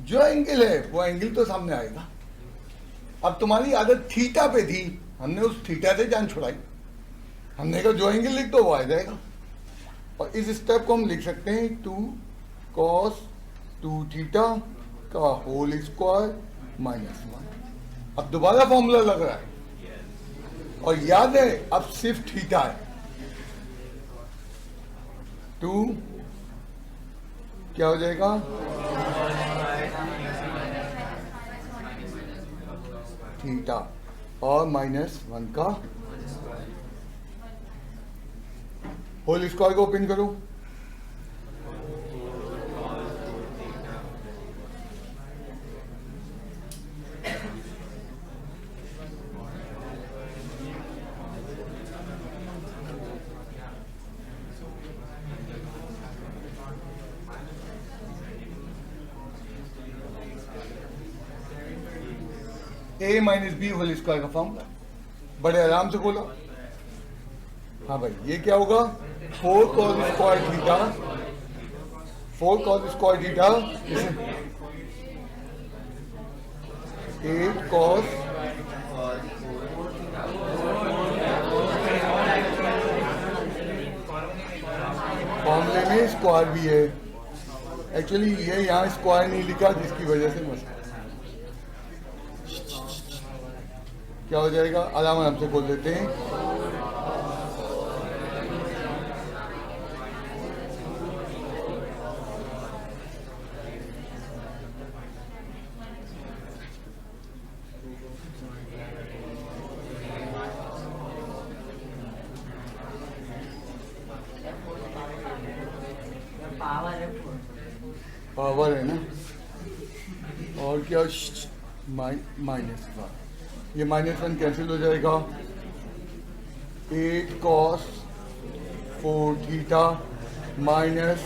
Speaker 1: जो एंगल है वो एंगल तो सामने आएगा। अब तुम्हारी आदत थीटा पे थी, हमने उस थीटा से जान छुड़ाई। हमने कहा जो एंगल लिख दो वो आ जाएगा, और इस स्टेप को हम लिख सकते हैं 2 cos 2 थीटा का होल स्क्वायर माइनस 1। अब दोबारा फॉर्मूला लग रहा है, और याद है अब सिर्फ थीटा है। 2 क्या हो जाएगा? थीटा और माइनस 1 का होल स्क्वायर को ओपन करो। a minus B whole square का फॉर्मूला, बड़े आराम से बोलो। हाँ भाई, ये क्या होगा? 4 cos square theta, 4 cos square theta 8 cos फॉर्मूले में स्क्वायर भी है। एक्चुअली ये यहाँ स्क्वायर नहीं लिखा, जिसकी वजह से मसला। क्या हो जाएगा? आराम आराम से बोल लेते हैं।
Speaker 3: पावर है
Speaker 1: पावर है ना, और क्या माइनस वन, ये -1 कैंसिल हो जाएगा, 8 cos 4 थीटा माइनस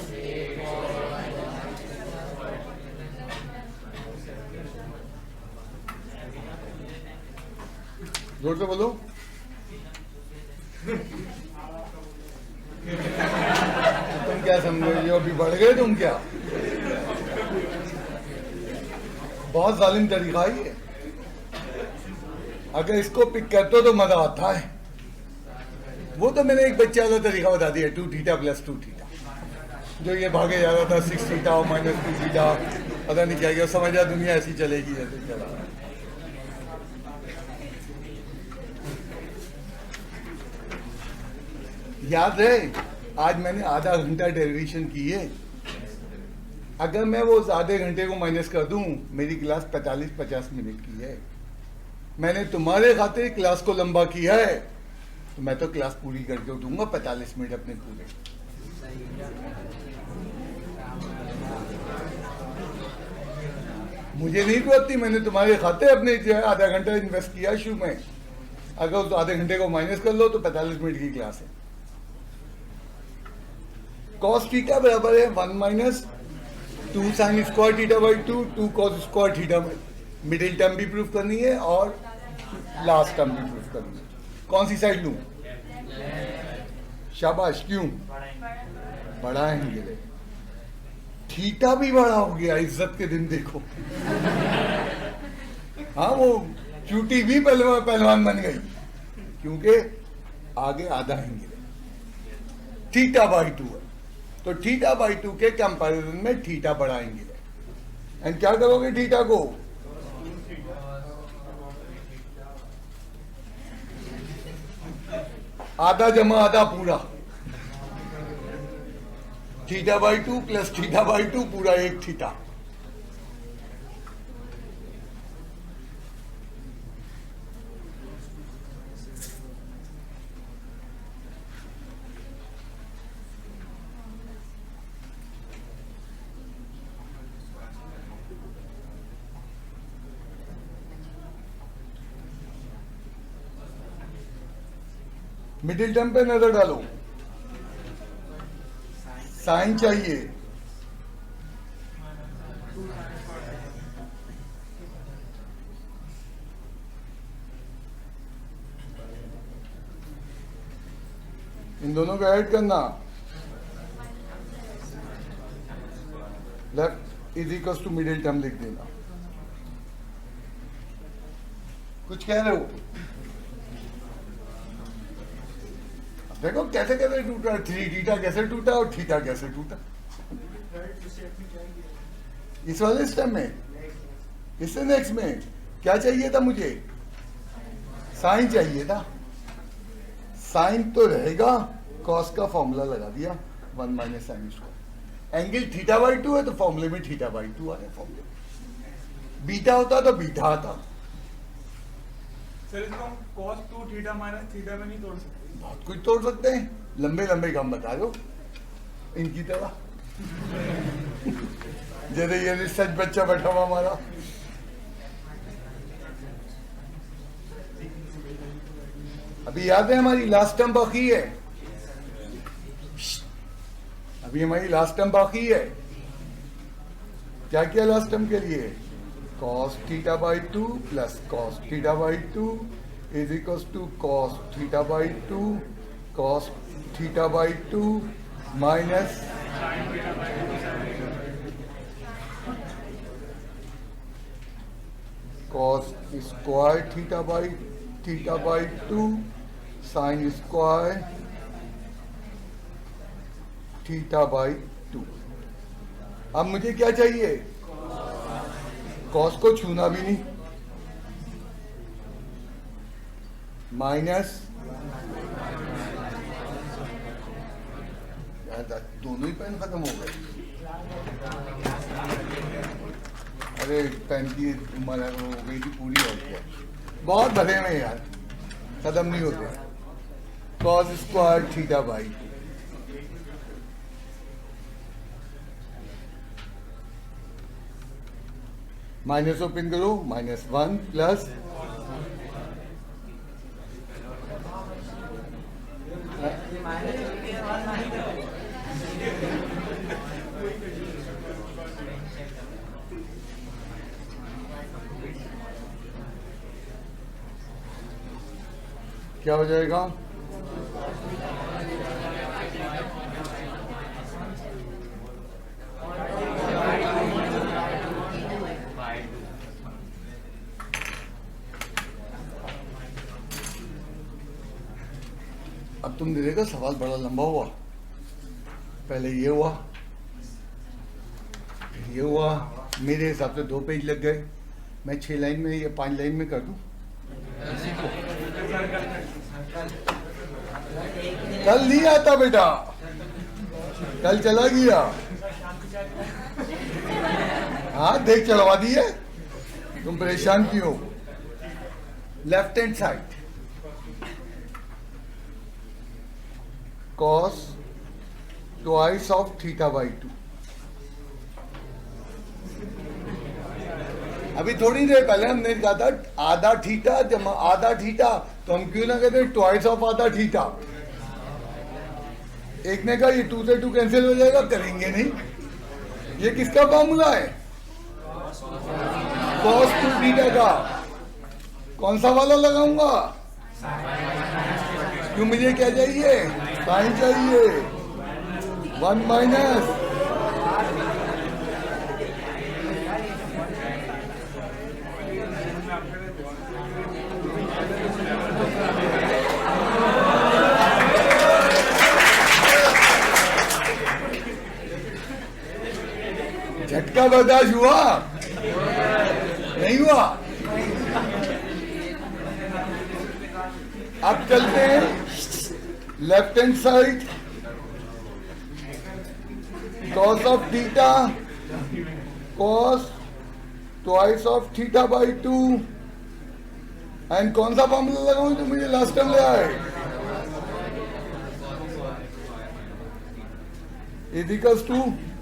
Speaker 1: जोर से बोलो, तुम क्या समझ रहे हो, अभी बढ़ गए तुम क्या? बहुत जालिम तरीका ही है, अगर इसको पिक करते हो तो मजा आता है। वो तो मैंने एक बच्चे वाला तरीका बता दिया, 2 थीटा प्लस 2 थीटा, जो ये भागे जा रहा था 6 थीटा और -2 थीटा, पता नहीं क्या, समझ आ दुनिया ऐसी चलेगी जैसे चला। याद है आज मैंने आधा घंटा डेरिवेशन की है, अगर मैं वो आधे घंटे को माइनस कर दूं, मेरी क्लास 45-50 मिनट की है। मैंने तुम्हारे खातिर क्लास को लंबा किया है, तो मैं तो क्लास पूरी करके दूंगा 45 मिनट अपने पूरे। मुझे नहीं जरूरत थी, मैंने तुम्हारे खाते अपने जो है आधा घंटा इन्वेस्ट किया शुरू में, अगर उस आधे घंटे को माइनस कर लो तो 45 मिनट की क्लास है। cos थीटा बराबर है 1 minus 2 sin square theta by 2 cos square theta by, middle term भी प्रूफ करनी है और लास्ट टर्म भी प्रूफ करनी है। कौन सी साइड लूं? शाबाश, क्यों? बड़ा एंगल है, थीटा भी बड़ा हो गया, इज्जत के दिन देखो। हाँ, वो चूटी भी पहलवान बन गई, क्योंकि आगे आधा एंगल है, थीटा बाई 2 है, तो थीटा बाई 2 के कंपैरिजन में थीटा बड़ा एंगल है। एंड क्या करोगे थीटा को? आधा जमा आधा पूरा, theta by 2 plus theta by 2 पूरा 1 थीटा। मिडिल टर्म पे नजर डालो, साइन चाहिए, इन दोनों को ऐड करना, left is equal to middle term लिख देना। कुछ कह रहे हो? देखो कैसे कैसे टूटा, 3 थीटा कैसे टूटा और थीटा कैसे टूटा। इस वाले स्टेप में, इससे नेक्स्ट में क्या चाहिए था मुझे? साइन चाहिए था, साइन तो रहेगा, कॉस का फॉर्मूला लगा दिया 1 minus sine square. Angle theta by 2 है तो फॉर्मूले में थीटा बाई 2 आया, फॉर्मूले बीटा होता तो बीटा आता।
Speaker 2: सर इसको हम cos 2 थीटा माइनस थीटा में नहीं तोड़ सकते?
Speaker 1: बहुत कुछ तोड़ सकते हैं, लंबे लंबे काम बता दो इनकी तरह। जैसे ये रिसर्च बच्चा बैठा हुआ हमारा, अभी याद है हमारी लास्ट टर्म बाकी है, अभी हमारी लास्ट टर्म बाकी है। क्या किया लास्ट टर्म के लिए? cos theta by 2 plus cos theta by 2 is equal to cos theta by 2 cos theta by 2 minus cos square theta by 2 sine square theta by 2। अब मुझे क्या चाहिए? कॉस को छूना भी नहीं, माइनस, दोनों ही पेन खत्म हो गए। अरे पेन की उम्र हो गई थी पूरी, हो गया, बहुत भरे में यार, खत्म नहीं होते। Cos square theta by 2 minus open करो, -1 प्लस क्या हो जाएगा? अब तुम देखो सवाल बड़ा लंबा हुआ। पहले ये हुआ, फिर ये हुआ। मेरे हिसाब से 2 पेज लग गए। मैं 6 लाइन में या 5 लाइन में कर दूं? कल नहीं आता बेटा, कल चला गया। हाँ देख चलवा दिए, तुम परेशान क्यों? Left hand side cos twice of theta by 2। अभी थोड़ी देर पहले हमने कहा था आधा थीटा जमा आधा थीटा, तो हम क्यों ना कहते ट्वाइस ऑफ आधा थीटा। एक ने कहा ये 2 से 2 कैंसिल हो जाएगा, करेंगे नहीं। ये किसका फॉर्मूला है? cos 2 थीटा का। कौन सा वाला लगाऊंगा? क्यों मुझे क्या चाहिए? साइन चाहिए। 1 माइनस झटका बर्दाश्त हुआ? नहीं हुआ? अब चलते हैं left hand side. cos of theta cos twice of theta by 2 and कौन सा फॉर्मूला लगाऊं जो मुझे लास्ट टाइम ले आए? Is equals to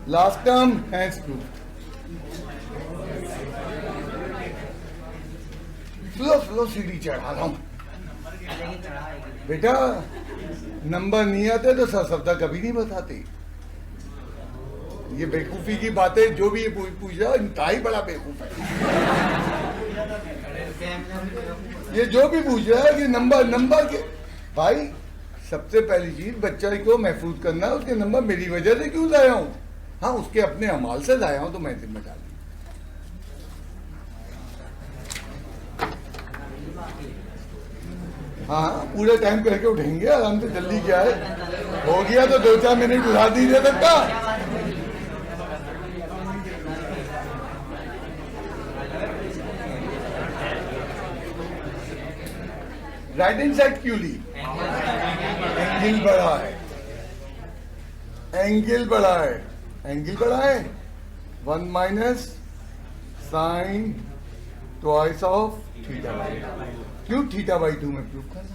Speaker 1: last term hands to. Slow सीढ़ी चढ़ा रहा हूं बेटा। नंबर नहीं आते तो सफलता कभी नहीं बताते। ये बेवकूफी की बातें जो भी ये पूछ रहा है इंतहाई बड़ा बेवकूफ है। ये जो भी पूछ रहा है कि नंबर के भाई, सबसे पहली चीज बच्चा को महफूज करना, उसके नंबर मेरी वजह से क्यों लाया हूं? हाँ उसके अपने अमाल से लाया हूं तो मैं जिम्मेदार हूं। हाँ पूरे टाइम करके उठेंगे आराम से, जल्दी क्या है? हो गया तो 2-4 मिनट उठा दीजिए सकता। राइट हैंड साइड क्यों ली? एंगल बड़ा है, एंगल बड़ा है, एंगल बड़ा है। 1 minus sine twice of theta by 2। क्यों? थीटा बाई 2 में प्रूफ करना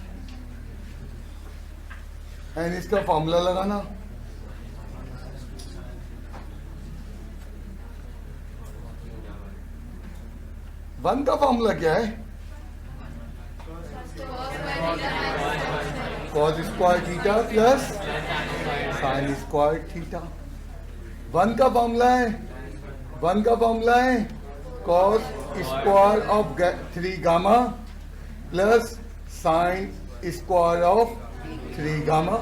Speaker 1: है। एंड इसका फॉर्मूला लगाना। वन का फॉर्मूला क्या है? cos square theta plus sine square theta. 1 का फॉर्मूला है, 1 का फॉर्मूला है cos square of 3 gamma plus sine square of 3 gamma.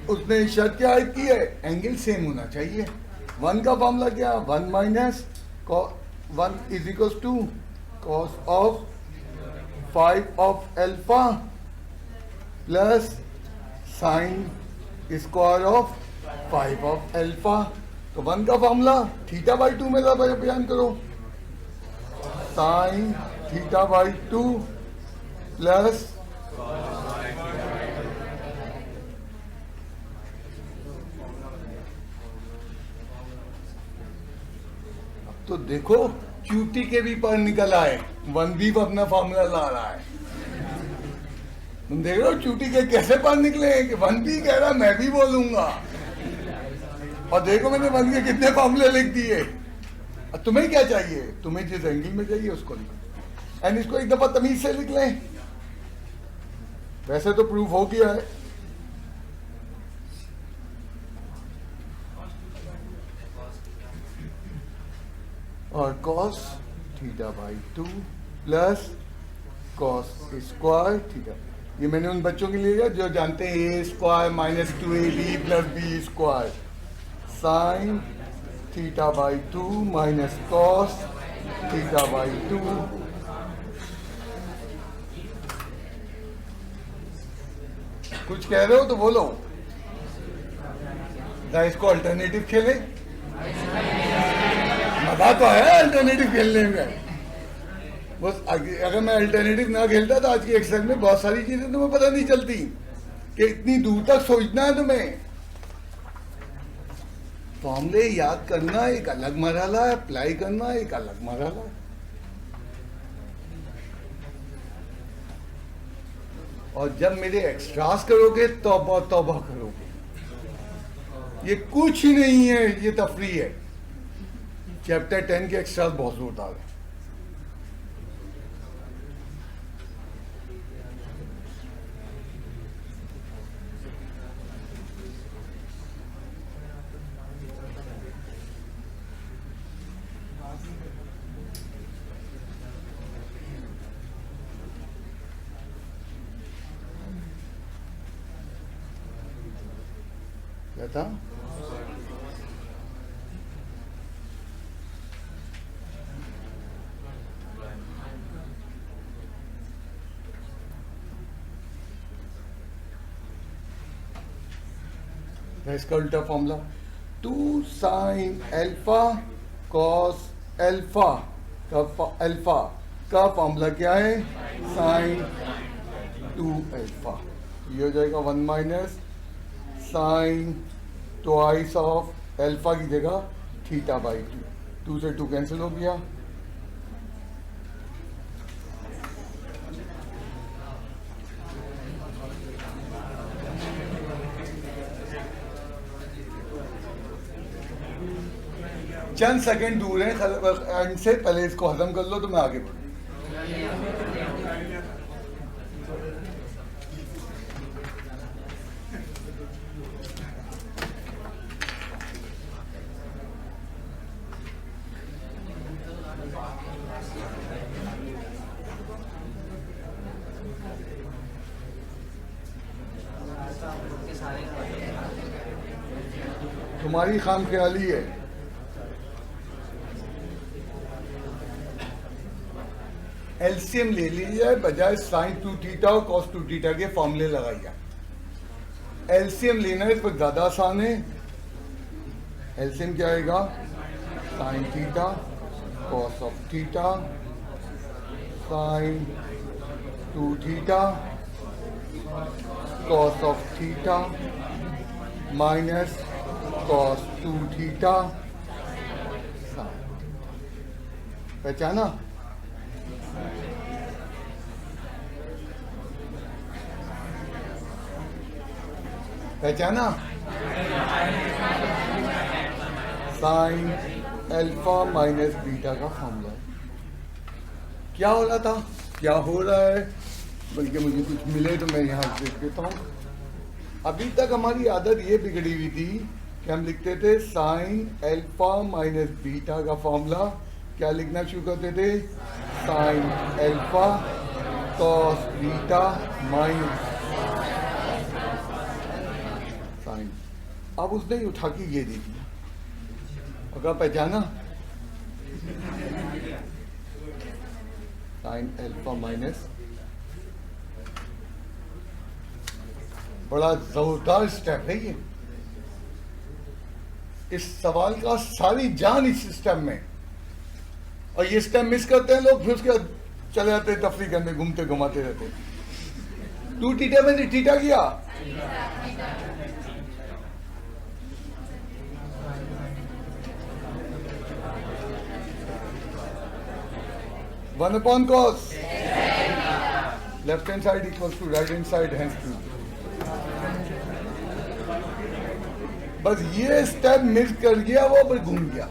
Speaker 1: उसने शर्त क्या ऐड की है? एंगल सेम होना चाहिए। 1 का फॉर्मूला क्या? 1 minus 1 is equal to cos of 5 of alpha plus sine square of 5 of alpha. तो 1 का फॉर्मूला थीटा बाई 2 में बयान करो। साइन थीटा बाई 2 प्लस तो देखो क्यूटी के भी पर निकल आए, 1B अपना फॉर्मूला ला रहा है। तुम देख रहे हो चूटी के कैसे पर निकले कि 1B कह रहा मैं भी बोलूंगा। और देखो मैंने 1 के कितने फॉर्मूले लिख दिए। अब तुम्हें क्या चाहिए, तुम्हें जिस एंगल में चाहिए उसको लिखो, एंड इसको एक दफा तमीज से लिख लें। वैसे तो प्रूफ हो गया है। और cos theta by 2 plus cos square theta, ये मैंने उन बच्चों के लिए लिया जो जानते हैं a square minus 2ab plus B square sine theta by 2 minus cos theta by 2। कुछ कह रहे हो तो बोलो, इसको अल्टरनेटिव खेले, मजा तो है अल्टरनेटिव खेलने में। बस अगर मैं अल्टरनेटिव ना खेलता तो आज की एक्सरसाइज में बहुत सारी चीजें तुम्हें पता नहीं चलती कि इतनी दूर तक सोचना है तुम्हें। फॉर्मूले याद करना एक अलग मरहला है, अप्लाई करना एक अलग मरहला है। और जब मेरे एक्स्ट्रास करोगे तौबा तौबा करोगे। ये कुछ ही नहीं है, ये तफरी है। चैप्टर 10 के एक्स्ट्रास बहुत जोरदार है। क्या था? इसका उल्टा formula 2 sine alpha cos alpha का फॉर्मूला क्या है? Sine 2 alpha. ये हो जाएगा 1 minus sine twice of alpha की जगह थीटा बाई 2। 2 से 2 कैंसिल हो गया। चंद सेकंड दूर है एंड से, पहले इसको खत्म कर लो तो मैं आगे बढ़ूँ। तुम्हारी खाम ख्याली है। एलसीएम ले लीजिए, बजाय साइन 2 थीटा और कॉस 2 थीटा के फॉर्मूले लगाइए। एलसीएम लेना इस पर ज्यादा आसान है। एलसीएम क्या आएगा? Sine theta cos of theta sine 2 theta cos of theta minus cos 2 theta. पहचाना? पहचाना? साइन अल्फा माइनस बीटा का फॉर्मूला। क्या हो रहा था, क्या हो रहा है, बल्कि मुझे कुछ मिले तो मैं यहाँ देख देता हूँ। अभी तक हमारी आदत ये बिगड़ी हुई थी कि हम लिखते थे साइन अल्फा माइनस बीटा का फॉर्मूला। क्या लिखना शुरू करते थे? Sine alpha cos beta minus sine. अब उसने उठा के ये दे दिया। अगर पहचाना? Sine alpha minus. बड़ा जोरदार स्टेप है ये। इस सवाल का सारी जान इस सिस्टम में, और ये स्टेप मिस करते हैं लोग, फिर उसके बाद चले जाते हैं तफरी करने, घूमते घुमाते रहते। 2 थीटा में थीटा किया, one upon cos left hand side equals to right hand side, hence to. बस ये स्टेप मिस कर गया वो, पर घूम गया।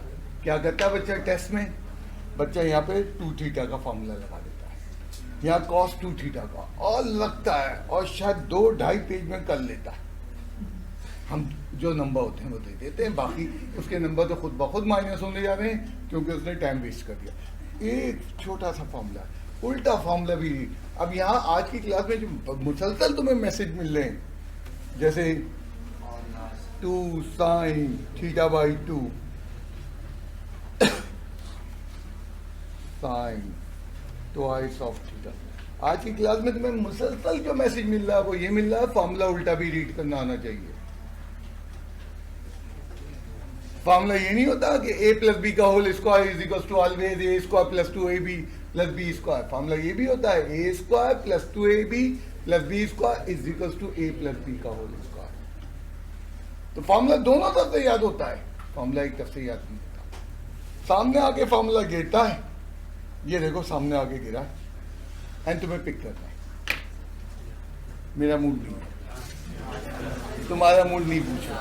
Speaker 1: क्या करता है बच्चा टेस्ट में? बच्चा यहाँ पे 2 थीटा का फॉर्मूला लगा देता है, यहाँ cos 2 थीटा का, और लगता है और शायद 2-2.5 पेज में कर लेता है। हम जो नंबर होते हैं वो दे देते हैं, बाकी उसके नंबर तो खुद ब खुद माइनस होने जा रहे हैं क्योंकि उसने टाइम वेस्ट कर दिया। एक छोटा सा फॉर्मूला, उल्टा फॉर्मूला भी। अब यहाँ आज की क्लास में जो मुसलसल तुम्हें मैसेज मिल रहे हैं, जैसे 2 sin θ/2 sin twice of theta. आज की क्लास में तुम्हें मुसलसल जो मैसेज मिल रहा है वो ये मिल रहा है, फॉर्मूला उल्टा भी रीड करना आना चाहिए। फॉर्मूला ये नहीं होता कि a + b का whole square is equal to always a² + 2ab + b²। Formula ये भी होता है a² + 2ab + b² is equal to a + b का होल स्क्वायर। तो फॉर्मूला दोनों तरफ से याद होता है, फॉर्मूला एक तरफ से याद नहीं होता। सामने आके फॉर्मूला गिरता है, ये देखो सामने आके गिरा है, एंड तुम्हें पिक करना है। मेरा मूड नहीं है, तुम्हारा मूड नहीं पूछो।